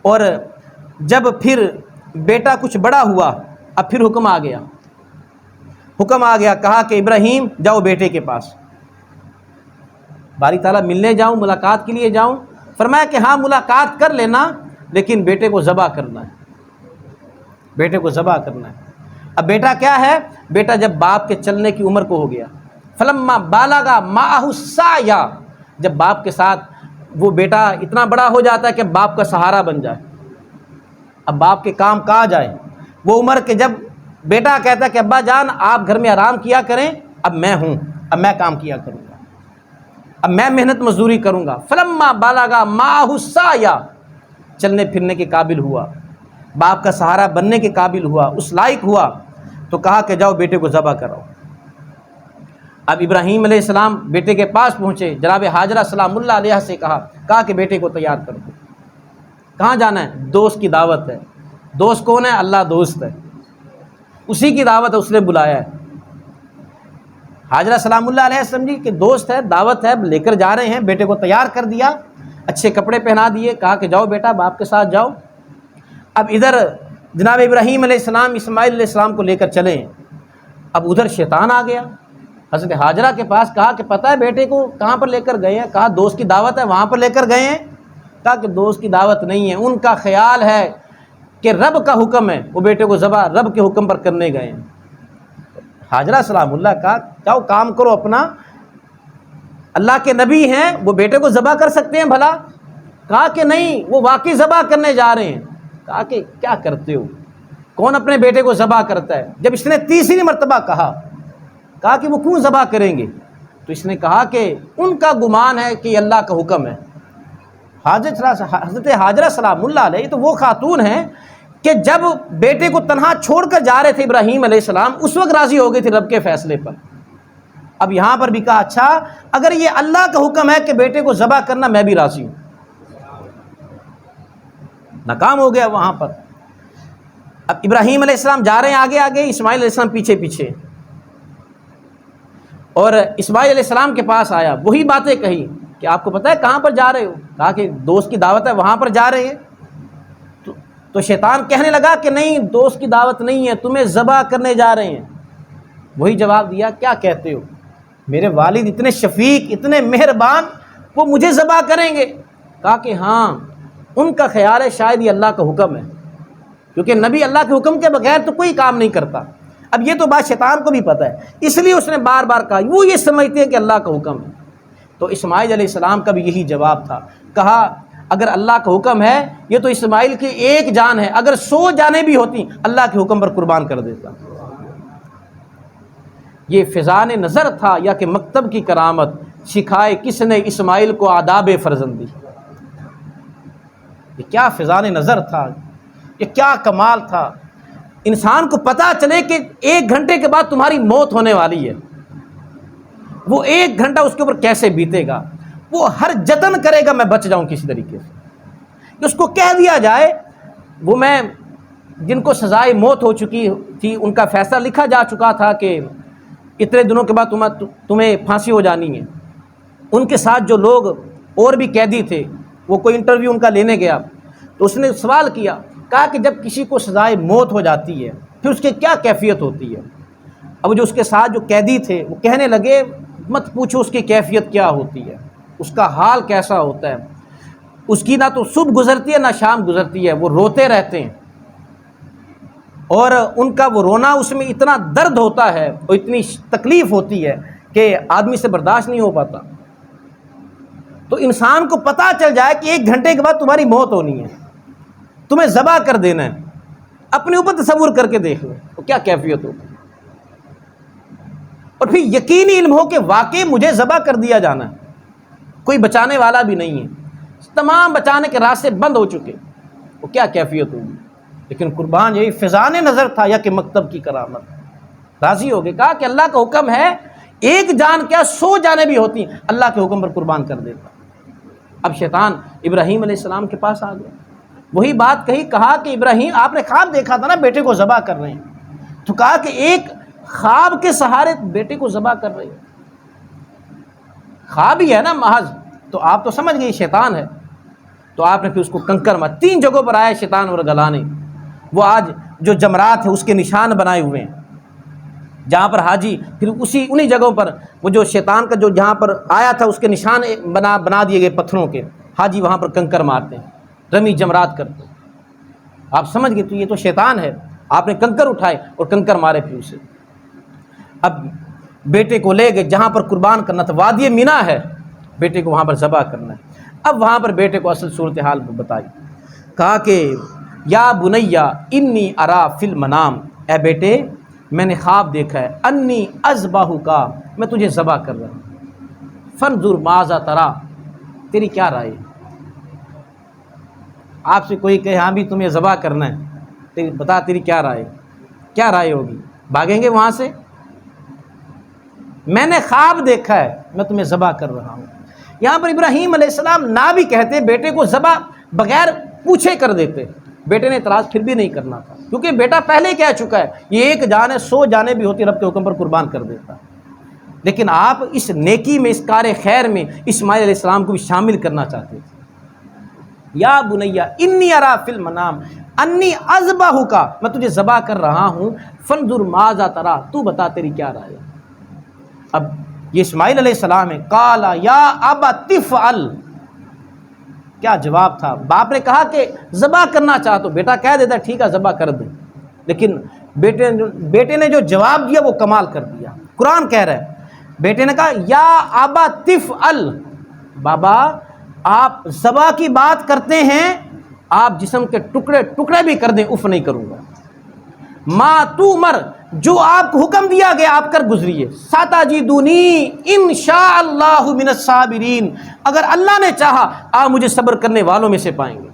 اور جب پھر بیٹا کچھ بڑا ہوا اب پھر حکم آ گیا، کہا کہ ابراہیم جاؤ بیٹے کے پاس. باری تعالیٰ ملنے جاؤں، ملاقات کے لیے جاؤں؟ فرمایا کہ ہاں ملاقات کر لینا لیکن بیٹے کو ذبح کرنا ہے، بیٹے کو ذبح کرنا ہے. اب بیٹا کیا ہے؟ بیٹا جب باپ کے چلنے کی عمر کو ہو گیا، فلما بالغا معہ السعی، جب باپ کے ساتھ وہ بیٹا اتنا بڑا ہو جاتا ہے کہ باپ کا سہارا بن جائے، اب باپ کے کام کاج آئے. وہ عمر کہ جب بیٹا کہتا ہے کہ ابا جان آپ گھر میں آرام کیا کریں، اب میں ہوں، اب میں کام کیا کروں گا، اب میں محنت مزدوری کروں گا. فلما بالغا معہ السعی، چلنے پھرنے کے قابل ہوا، باپ کا سہارا بننے کے قابل ہوا، اس لائق ہوا، تو کہا کہ جاؤ بیٹے کو ذبح کرو. اب ابراہیم علیہ السلام بیٹے کے پاس پہنچے، جناب ہاجرہ سلام اللہ علیہ سے کہا کہ بیٹے کو تیار کر دو. کہاں جانا ہے؟ دوست کی دعوت ہے. دوست کون ہے؟ اللہ دوست ہے، اسی کی دعوت ہے، اس نے بلایا ہے. ہاجرہ سلام اللہ علیہ سمجھی کہ دوست ہے، دعوت ہے، لے کر جا رہے ہیں. بیٹے کو تیار کر دیا، اچھے کپڑے پہنا دیے، کہا کہ جاؤ بیٹا باپ کے ساتھ جاؤ. اب ادھر جناب ابراہیم علیہ السلام اسماعیل علیہ السلام کو لے کر چلے ہیں. اب ادھر شیطان آ گیا حضرت ہاجرہ کے پاس، کہا کہ پتہ ہے بیٹے کو کہاں پر لے کر گئے ہیں؟ کہا دوست کی دعوت ہے وہاں پر لے کر گئے ہیں. کہا کہ دوست کی دعوت نہیں ہے، ان کا خیال ہے کہ رب کا حکم ہے، وہ بیٹے کو ذبح رب کے حکم پر کرنے گئے ہیں. ہاجرہ سلام اللہ کہا جاؤ کام کرو اپنا، اللہ کے نبی ہیں وہ بیٹے کو ذبح کر سکتے ہیں بھلا؟ کہا کہ نہیں، وہ واقعی ذبح کرنے جا رہے ہیں. کہا کہ کیا کرتے ہو؟ کون اپنے بیٹے کو ذبح کرتا ہے؟ جب اس نے تیسری مرتبہ کہا کہ وہ کیوں ذبح کریں گے، تو اس نے کہا کہ ان کا گمان ہے کہ یہ اللہ کا حکم ہے. حضرت ہاجرہ سلام اللہ علیہ تو وہ خاتون ہیں کہ جب بیٹے کو تنہا چھوڑ کر جا رہے تھے ابراہیم علیہ السلام، اس وقت راضی ہو گئی تھی رب کے فیصلے پر. اب یہاں پر بھی کہا اچھا اگر یہ اللہ کا حکم ہے کہ بیٹے کو ذبح کرنا، میں بھی راضی ہوں. ناکام ہو گیا وہاں پر. اب ابراہیم علیہ السلام جا رہے ہیں آگے آگے، اسماعیل علیہ السلام پیچھے پیچھے. اور اسماعیل علیہ السلام کے پاس آیا، وہی باتیں کہی کہ آپ کو پتہ ہے کہاں پر جا رہے ہو؟ کہا کہ دوست کی دعوت ہے وہاں پر جا رہے ہیں. تو شیطان کہنے لگا کہ نہیں، دوست کی دعوت نہیں ہے، تمہیں ذبح کرنے جا رہے ہیں۔ وہی جواب دیا، کیا کہتے ہو، میرے والد اتنے شفیق، اتنے مہربان، وہ مجھے ذبح کریں گے؟ کہا کہ ہاں، ان کا خیال ہے شاید یہ اللہ کا حکم ہے، کیونکہ نبی اللہ کے حکم کے بغیر تو کوئی کام نہیں کرتا۔ اب یہ تو بات شیطان کو بھی پتہ ہے، اس لیے اس نے بار بار کہا، وہ یہ سمجھتے ہیں کہ اللہ کا حکم ہے۔ تو اسماعیل علیہ السلام کا بھی یہی جواب تھا، کہا اگر اللہ کا حکم ہے، یہ تو اسماعیل کی ایک جان ہے، اگر 100 جانیں بھی ہوتی اللہ کے حکم پر قربان کر دیتا۔ یہ فضان نظر تھا یا کہ مکتب کی کرامت، سکھائے کس نے اسماعیل کو آداب فرزندی۔ یہ کیا فضان نظر تھا، یہ کیا کمال تھا۔ انسان کو پتہ چلے کہ 1 گھنٹے کے بعد تمہاری موت ہونے والی ہے، وہ 1 گھنٹہ اس کے اوپر کیسے بیتے گا، وہ ہر جتن کرے گا میں بچ جاؤں کسی طریقے سے۔ اس کو کہہ دیا جائے، وہ میں جن کو سزائے موت ہو چکی تھی ان کا فیصلہ لکھا جا چکا تھا کہ اتنے دنوں کے بعد تمہیں پھانسی ہو جانی ہے، ان کے ساتھ جو لوگ اور بھی قیدی تھے، وہ کوئی انٹرویو ان کا لینے گیا تو اس نے سوال کیا، کہا کہ جب کسی کو سزائے موت ہو جاتی ہے پھر اس کی کیا کیفیت ہوتی ہے؟ اب جو اس کے ساتھ جو قیدی تھے وہ کہنے لگے، مت پوچھو اس کی کیفیت کیا ہوتی ہے، اس کا حال کیسا ہوتا ہے، اس کی نہ تو صبح گزرتی ہے نہ شام گزرتی ہے، وہ روتے رہتے ہیں، اور ان کا وہ رونا، اس میں اتنا درد ہوتا ہے اور اتنی تکلیف ہوتی ہے کہ آدمی سے برداشت نہیں ہو پاتا۔ تو انسان کو پتہ چل جائے کہ 1 گھنٹے کے بعد تمہاری موت ہونی ہے، تمہیں ذبح کر دینا ہے، اپنے اوپر تصور کر کے دیکھ لو تو کیا کیفیت ہوگی۔ اور پھر یقینی علم ہو کہ واقعی مجھے ذبح کر دیا جانا ہے، کوئی بچانے والا بھی نہیں ہے، تمام بچانے کے راستے بند ہو چکے، وہ کیا کیفیت ہوگی۔ لیکن قربان یہی فضان نظر تھا یا کہ مکتب کی کرامت، راضی ہو گئے، کہا کہ اللہ کا حکم ہے، 1 جان کیا 100 جانیں بھی ہوتی اللہ کے حکم پر قربان کر دیتا۔ اب شیطان ابراہیم علیہ السلام کے پاس آ گیا، وہی بات کہی، کہا کہ ابراہیم آپ نے خواب دیکھا تھا نا بیٹے کو ذبح کر رہے ہیں، تو کہا کہ ایک خواب کے سہارے بیٹے کو ذبح کر رہے ہیں، خواب ہی ہے نا محض، تو آپ تو سمجھ گئے شیطان ہے۔ تو آپ نے پھر اس کو کنکر مار، 3 جگہوں پر آیا شیطان اور گلانے، وہ آج جو جمرات ہیں اس کے نشان بنائے ہوئے ہیں، جہاں پر حاجی پھر انہی جگہوں پر وہ جو شیطان کا جو جہاں پر آیا تھا اس کے نشان بنا دیے گئے پتھروں کے، حاجی وہاں پر کنکر مارتے ہیں، رمی جمرات کرتے ہیں۔ آپ سمجھ گئے تو یہ تو شیطان ہے، آپ نے کنکر اٹھائے اور کنکر مارے پھر اسے۔ اب بیٹے کو لے گئے جہاں پر قربان کرنا تھا، وادی مینا ہے، بیٹے کو وہاں پر ذبح کرنا ہے۔ اب وہاں پر بیٹے کو اصل صورتحال بتائی، کہا کہ یا بنیا انی ارا فی المنام، اے بیٹے میں نے خواب دیکھا ہے، انی اذبحک، میں تجھے ذبح کر رہا ہوں، فانظر ماذا تری، تیری کیا رائے؟ آپ سے کوئی کہے ہاں بھی تمہیں ذبح کرنا ہے، بتا تیری کیا رائے، کیا رائے ہوگی؟ بھاگیں گے وہاں سے؟ میں نے خواب دیکھا ہے، میں تمہیں ذبح کر رہا ہوں۔ یہاں پر ابراہیم علیہ السلام نہ بھی کہتے، بیٹے کو ذبح بغیر پوچھے کر دیتے، بیٹے نے اعتراض پھر بھی نہیں کرنا تھا، کیونکہ بیٹا پہلے کہہ چکا ہے یہ 1 جان ہے، 100 جانیں بھی ہوتی رب کے حکم پر قربان کر دیتا۔ لیکن آپ اس نیکی میں، اس کار خیر میں اسماعیل علیہ السلام کو بھی شامل کرنا چاہتے تھے۔ یا بنیا انی ارا فی المنام انی اذبحک، میں تجھے ذبح کر رہا ہوں، فانظر ماذا تری، تو بتا تیری کیا رائے۔ اب یہ اسماعیل علیہ السلام ہے، قال یا ابت افعل، کیا جواب تھا؟ باپ نے کہا کہ ذبح کرنا چاہ تو بیٹا کہہ دیتا ٹھیک ہے ذبح کر دیں، لیکن بیٹے نے جو جواب دیا وہ کمال کر دیا۔ قرآن کہہ رہا ہے، بیٹے نے کہا یا ابت افعل، بابا آپ ذبح کی بات کرتے ہیں، آپ جسم کے ٹکڑے ٹکڑے بھی کر دیں، اف نہیں کروں گا۔ ما تؤمر، جو آپ کو حکم دیا گیا آپ کر گزریے، ستجدونی انشاء اللہ من الصابرین، اگر اللہ نے چاہا آپ مجھے صبر کرنے والوں میں سے پائیں گے۔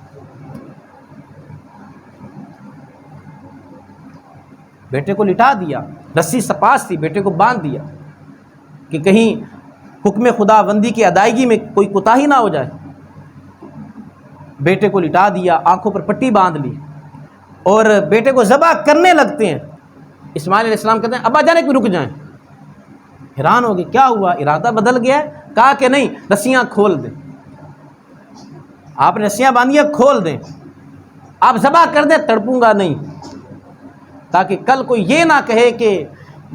بیٹے کو لٹا دیا، رسی سپاس تھی، بیٹے کو باندھ دیا کہ کہیں حکم خدا بندی کی ادائیگی میں کوئی کوتاہی نہ ہو جائے۔ بیٹے کو لٹا دیا، آنکھوں پر پٹی باندھ لی اور بیٹے کو ذبح کرنے لگتے ہیں۔ اسماعیل علیہ السلام کہتے ہیں ابا جانے کو رک جائیں، حیران ہو گئے کیا ہوا، ارادہ بدل گیا ہے؟ کہا کہ نہیں، رسیاں کھول دیں، آپ نے رسیاں باندھی کھول دیں۔ آپ ذبح کر دیں تڑپوں گا نہیں، تاکہ کل کوئی یہ نہ کہے کہ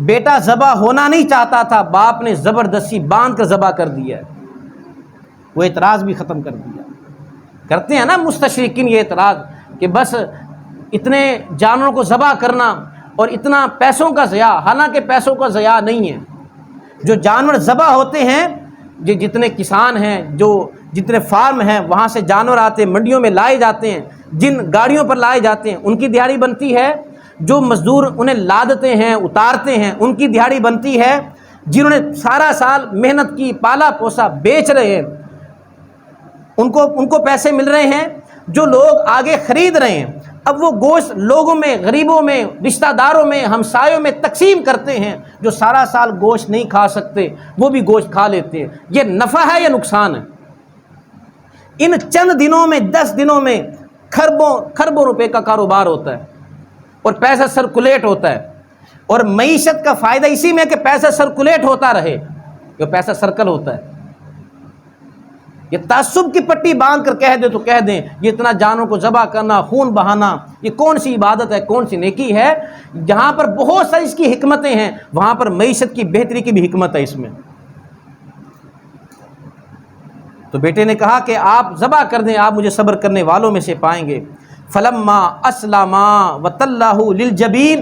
بیٹا ذبح ہونا نہیں چاہتا تھا، باپ نے زبردستی باندھ کر ذبح کر دیا، وہ اعتراض بھی ختم کر دیا۔ کرتے ہیں نا مستشرقین یہ اعتراض کہ بس اتنے جانوروں کو ذبح کرنا اور اتنا پیسوں کا ضیاع، حالانکہ پیسوں کا ضیاع نہیں ہے۔ جو جانور ذبح ہوتے ہیں، جو جتنے کسان ہیں، جو جتنے فارم ہیں، وہاں سے جانور آتے ہیں، منڈیوں میں لائے جاتے ہیں، جن گاڑیوں پر لائے جاتے ہیں ان کی دہاڑی بنتی ہے، جو مزدور انہیں لادتے ہیں اتارتے ہیں ان کی دہاڑی بنتی ہے، جنہوں نے سارا سال محنت کی، پالا پوسا، بیچ رہے ہیں ان کو پیسے مل رہے ہیں، جو لوگ آگے خرید رہے ہیں اب وہ گوشت لوگوں میں، غریبوں میں، رشتہ داروں میں، ہمسایوں میں تقسیم کرتے ہیں، جو سارا سال گوشت نہیں کھا سکتے وہ بھی گوشت کھا لیتے ہیں۔ یہ نفع ہے یا نقصان ہے؟ ان چند دنوں میں 10 دنوں میں کھربوں روپے کا کاروبار ہوتا ہے اور پیسہ سرکولیٹ ہوتا ہے، اور معیشت کا فائدہ اسی میں کہ پیسہ سرکولیٹ ہوتا رہے، جو پیسہ سرکل ہوتا ہے۔ یہ تعصب کی پٹی باندھ کر کہہ دے تو کہہ دیں یہ اتنا جانوں کو ذبح کرنا، خون بہانا، یہ کون سی عبادت ہے، کون سی نیکی ہے؟ جہاں پر بہت ساری اس کی حکمتیں ہیں وہاں پر معیشت کی بہتری کی بھی حکمت ہے اس میں۔ تو بیٹے نے کہا کہ آپ ذبح کر دیں، آپ مجھے صبر کرنے والوں میں سے پائیں گے۔ فلما اسلما وتلہ للجبین،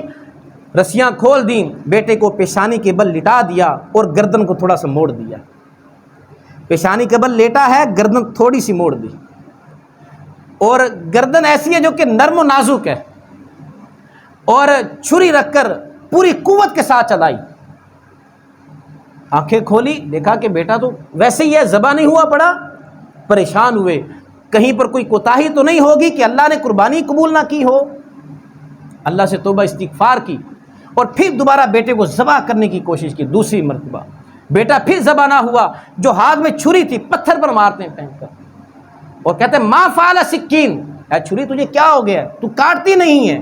رسیاں کھول دیں، بیٹے کو پیشانی کے بل لٹا دیا اور گردن کو تھوڑا سا موڑ دیا۔ پیشانی کے بل لیٹا ہے، گردن تھوڑی سی موڑ دی، اور گردن ایسی ہے جو کہ نرم و نازک ہے، اور چھری رکھ کر پوری قوت کے ساتھ چلائی۔ آنکھیں کھولی، دیکھا کہ بیٹا تو ویسے ہی ہے، ذبح نہیں ہوا پڑا۔ پریشان ہوئے، کہیں پر کوئی کوتاہی تو نہیں ہوگی کہ اللہ نے قربانی قبول نہ کی ہو۔ اللہ سے توبہ استغفار کی اور پھر دوبارہ بیٹے کو ذبح کرنے کی کوشش کی، دوسری مرتبہ بیٹا پھر ذبح نہ ہوا۔ جو ہاتھ میں چھری تھی پتھر پر مارتے ہیں پھینک کر، اور کہتے ہیں ما فعل سکین، اے چھری تجھے کیا ہو گیا، تو کاٹتی نہیں ہے۔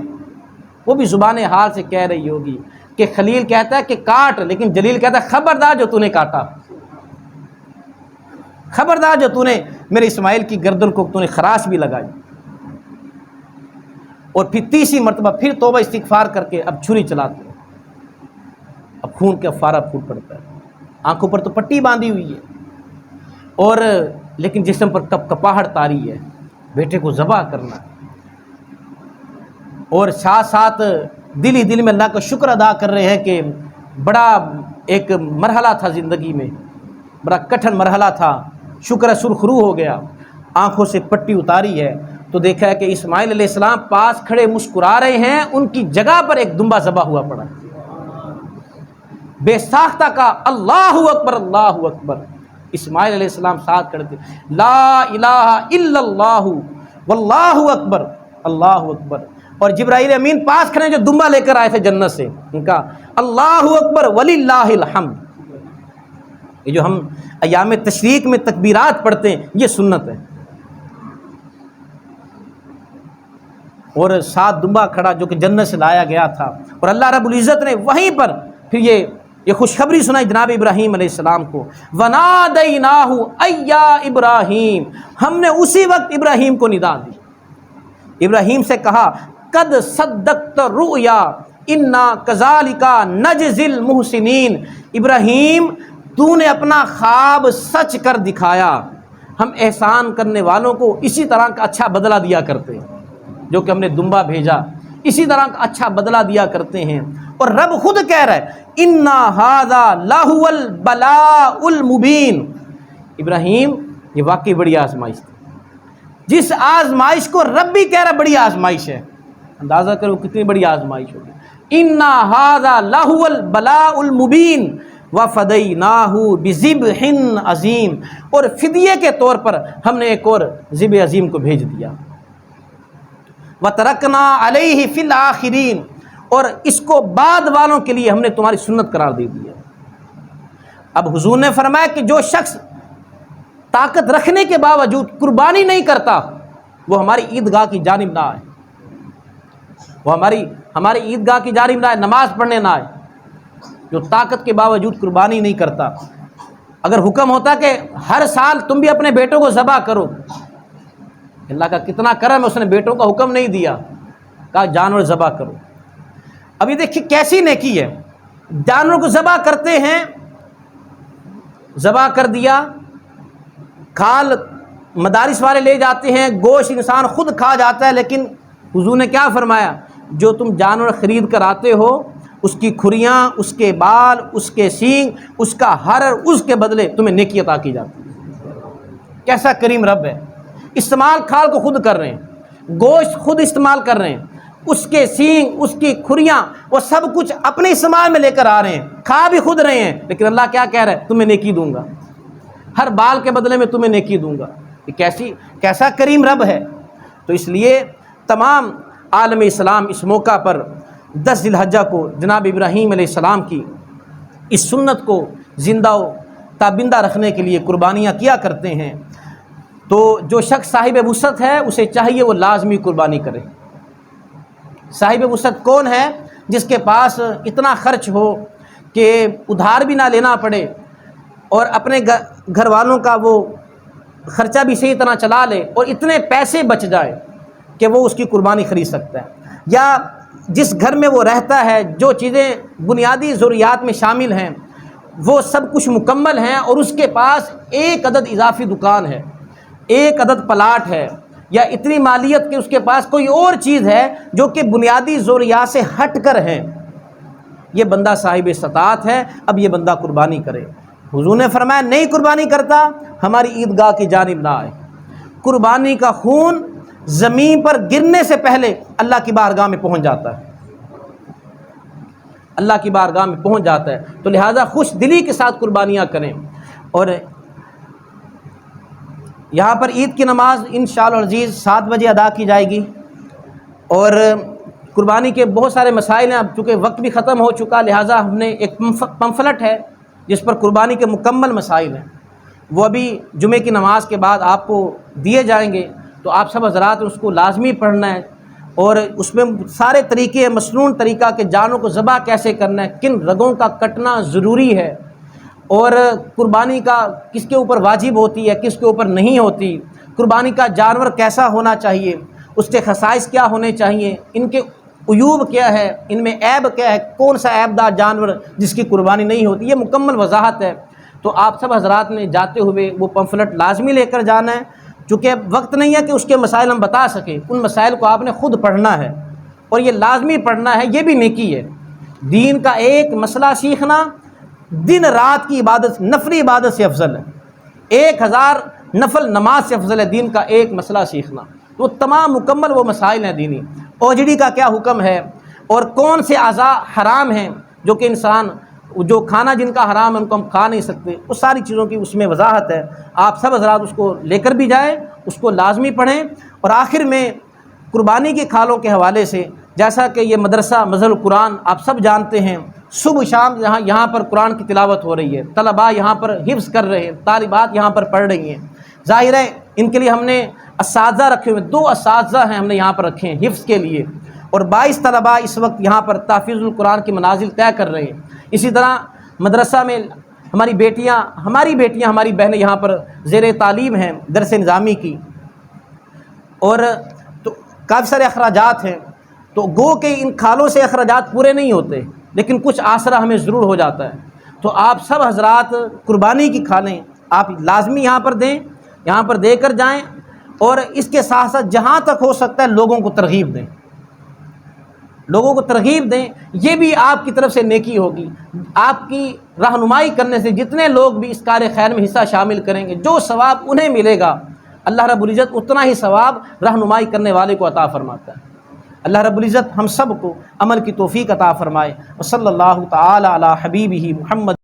وہ بھی زبان حال سے کہہ رہی ہوگی کہ خلیل کہتا ہے کہ کاٹ، لیکن جلیل کہتا ہے خبردار جو تو نے کاٹا، خبردار جو تو نے میرے اسماعیل کی گردن کو تو نے خراش بھی لگائی۔ اور پھر تیسری مرتبہ پھر توبہ استغفار کر کے اب چھری چلاتے ہیں، اب خون کا فارا پھوٹ پڑتا ہے، آنکھوں پر تو پٹی باندھی ہوئی ہے، اور لیکن جسم پر کپ کپاہٹ طاری ہے، بیٹے کو ذبح کرنا ہے، اور ساتھ ساتھ دل ہی دل میں اللہ کا شکر ادا کر رہے ہیں کہ بڑا ایک مرحلہ تھا زندگی میں، بڑا کٹھن مرحلہ تھا، شکر ہے سرخرو ہو گیا، آنکھوں سے پٹی اتاری ہے تو دیکھا ہے کہ اسماعیل علیہ السلام پاس کھڑے مسکرا رہے ہیں، ان کی جگہ پر ایک دمبا ذبح ہوا پڑا، بے ساختہ کا اللہ اکبر اللہ اکبر۔ اسماعیل علیہ السلام ساتھ کھڑے تھے، لا الہ الا اللہ واللہ اکبر اللہ اکبر، اور جبرائیل امین پاس کھڑے جو دمبا لے کر آئے تھے جنت سے، ان کا اللہ اکبر وللہ الحمد۔ یہ جو ہم ایام تشریق میں تکبیرات پڑھتے ہیں یہ سنت ہے، اور ساتھ دمبا کھڑا جو کہ جنت سے لایا گیا تھا، اور اللہ رب العزت نے وہیں پر پھر یہ خوشخبری سنائی جناب ابراہیم علیہ السلام کو، وَنَادَيْنَاهُ أَيْ يَا إِبْرَاهِيمُ، ہم نے اسی وقت ابراہیم کو ندا دی، ابراہیم سے کہا قد صدقت الرؤیا انا كذلك نجزی المحسنین، ابراہیم تو نے اپنا خواب سچ کر دکھایا، ہم احسان کرنے والوں کو اسی طرح کا اچھا بدلہ دیا کرتے ہیں، جو کہ ہم نے دمبا بھیجا اسی طرح کا اچھا بدلہ دیا کرتے ہیں۔ اور رب خود کہہ رہا ہے اِنَّا هَذَا لَهُوَ الْبَلَاءُ الْمُبِينُ، ابراہیم یہ واقعی بڑی آزمائش تھی، جس آزمائش کو رب بھی کہہ رہا بڑی آزمائش ہے، اندازہ کرو کتنی بڑی آزمائش ہوگی۔ اِنَّا هَذَا لَهُوَ الْبَلَاءُ الْمُبِينُ وَفَدَيْنَاهُ بِذِبْحٍ عَظِيمٍ، اور فدیے کے طور پر ہم نے ایک اور ذبح عظیم کو بھیج دیا۔ وَتَرَكْنَا عَلَيْهِ فِي الْآخِرِينَ، اور اس کو بعد والوں کے لیے ہم نے تمہاری سنت قرار دے دیا۔ اب حضور نے فرمایا کہ جو شخص طاقت رکھنے کے باوجود قربانی نہیں کرتا وہ ہماری عیدگاہ کی جانب نہ آئے، وہ ہماری عیدگاہ کی جانب نہ آئے، نماز پڑھنے نہ آئے، جو طاقت کے باوجود قربانی نہیں کرتا۔ اگر حکم ہوتا کہ ہر سال تم بھی اپنے بیٹوں کو ذبح کرو اللہ کا کتنا کرم ہے، اس نے بیٹوں کا حکم نہیں دیا، کہا جانور ذبح کرو۔ ابھی دیکھیے کیسی نیکی ہے، جانور کو ذبح کرتے ہیں، ذبح کر دیا، کھال مدارس والے لے جاتے ہیں، گوشت انسان خود کھا جاتا ہے، لیکن حضور نے کیا فرمایا، جو تم جانور خرید کر آتے ہو اس کی کھریاں، اس کے بال، اس کے سینگ، اس کا ہر، اس کے بدلے تمہیں نیکی عطا کی جاتی ہے۔ کیسا کریم رب ہے، استعمال کھال کو خود کر رہے ہیں، گوشت خود استعمال کر رہے ہیں، اس کے سینگ، اس کی کھریاں، وہ سب کچھ اپنے استعمال میں لے کر آ رہے ہیں، کھا بھی خود رہے ہیں، لیکن اللہ کیا کہہ رہا ہے، تمہیں نیکی دوں گا، ہر بال کے بدلے میں تمہیں نیکی دوں گا۔ یہ کیسا کریم رب ہے۔ تو اس لیے تمام عالم اسلام اس موقع پر 10 ذی الحجہ کو جناب ابراہیم علیہ السلام کی اس سنت کو زندہ و تابندہ رکھنے کے لیے قربانیاں کیا کرتے ہیں۔ تو جو شخص صاحب وسعت ہے اسے چاہیے وہ لازمی قربانی کرے۔ صاحب وسعت کون ہے؟ جس کے پاس اتنا خرچ ہو کہ ادھار بھی نہ لینا پڑے اور اپنے گھر والوں کا وہ خرچہ بھی صحیح طرح چلا لے، اور اتنے پیسے بچ جائے کہ وہ اس کی قربانی خرید سکتا ہے۔ یا جس گھر میں وہ رہتا ہے جو چیزیں بنیادی ضروریات میں شامل ہیں وہ سب کچھ مکمل ہیں، اور اس کے پاس ایک عدد اضافی دکان ہے، ایک عدد پلاٹ ہے، یا اتنی مالیت کہ اس کے پاس کوئی اور چیز ہے جو کہ بنیادی ضروریات سے ہٹ کر ہے، یہ بندہ صاحب استطاعت ہے، اب یہ بندہ قربانی کرے۔ حضور نے فرمایا نہیں قربانی کرتا ہماری عیدگاہ کی جانب نہ آئے۔ قربانی کا خون زمین پر گرنے سے پہلے اللہ کی بارگاہ میں پہنچ جاتا ہے، اللہ کی بارگاہ میں پہنچ جاتا ہے۔ تو لہٰذا خوش دلی کے ساتھ قربانیاں کریں۔ اور یہاں پر عید کی نماز انشاءاللہ العزیز 7 بجے ادا کی جائے گی، اور قربانی کے بہت سارے مسائل ہیں، اب چونکہ وقت بھی ختم ہو چکا، لہٰذا ہم نے ایک پمفلٹ ہے جس پر قربانی کے مکمل مسائل ہیں، وہ ابھی جمعے کی نماز کے بعد آپ کو دیے جائیں گے، تو آپ سب حضرات اس کو لازمی پڑھنا ہے، اور اس میں سارے طریقے، مسنون طریقہ کہ جانوں کو ذبح کیسے کرنا ہے، کن رگوں کا کٹنا ضروری ہے، اور قربانی کا کس کے اوپر واجب ہوتی ہے، کس کے اوپر نہیں ہوتی، قربانی کا جانور کیسا ہونا چاہیے، اس کے خصائص کیا ہونے چاہیے، ان کے عیوب کیا ہے، ان میں عیب کیا ہے، کون سا عیب دار جانور جس کی قربانی نہیں ہوتی، یہ مکمل وضاحت ہے۔ تو آپ سب حضرات نے جاتے ہوئے وہ پمفلٹ لازمی لے کر جانا ہے، چونکہ وقت نہیں ہے کہ اس کے مسائل ہم بتا سکیں، ان مسائل کو آپ نے خود پڑھنا ہے، اور یہ لازمی پڑھنا ہے، یہ بھی نیکی ہے۔ دین کا ایک مسئلہ سیکھنا دن رات کی عبادت، نفلی عبادت سے افضل ہے، 1000 نفل نماز سے افضل ہے دین کا ایک مسئلہ سیکھنا۔ تو تمام مکمل وہ مسائل ہیں دینی، اوجڑی کا کیا حکم ہے، اور کون سے اعضاء حرام ہیں جو کہ انسان جو کھانا جن کا حرام ہے ان کو ہم کھا نہیں سکتے، اس ساری چیزوں کی اس میں وضاحت ہے۔ آپ سب حضرات اس کو لے کر بھی جائیں، اس کو لازمی پڑھیں۔ اور آخر میں قربانی کے کھالوں کے حوالے سے، جیسا کہ یہ مدرسہ مظہر القرآن آپ سب جانتے ہیں، صبح شام یہاں پر قرآن کی تلاوت ہو رہی ہے، طلباء یہاں پر حفظ کر رہے ہیں، طالبات یہاں پر پڑھ رہی ہیں، ظاہر ہے ان کے لیے ہم نے اساتذہ رکھے ہوئے، 2 اساتذہ ہیں ہم نے یہاں پر رکھے ہیں حفظ کے لیے، اور 22 طلباء اس وقت یہاں پر تحفیظ القرآن کی منازل طے کر رہے ہیں۔ اسی طرح مدرسہ میں ہماری بیٹیاں ہماری بہنیں یہاں پر زیر تعلیم ہیں درس نظامی کی، اور تو کافی سارے اخراجات ہیں، تو گو کہ ان کھالوں سے اخراجات پورے نہیں ہوتے، لیکن کچھ آسرا ہمیں ضرور ہو جاتا ہے۔ تو آپ سب حضرات قربانی کی کھالیں آپ لازمی یہاں پر دیں، یہاں پر دے کر جائیں، اور اس کے ساتھ ساتھ جہاں تک ہو سکتا ہے لوگوں کو ترغیب دیں، لوگوں کو ترغیب دیں، یہ بھی آپ کی طرف سے نیکی ہوگی۔ آپ کی رہنمائی کرنے سے جتنے لوگ بھی اس کار خیر میں حصہ شامل کریں گے، جو ثواب انہیں ملے گا اللہ رب العزت اتنا ہی ثواب رہنمائی کرنے والے کو عطا فرماتا ہے۔ اللہ رب العزت ہم سب کو عمل کی توفیق عطا فرمائے۔ وصلی اللہ تعالی علی حبیبہ محمد۔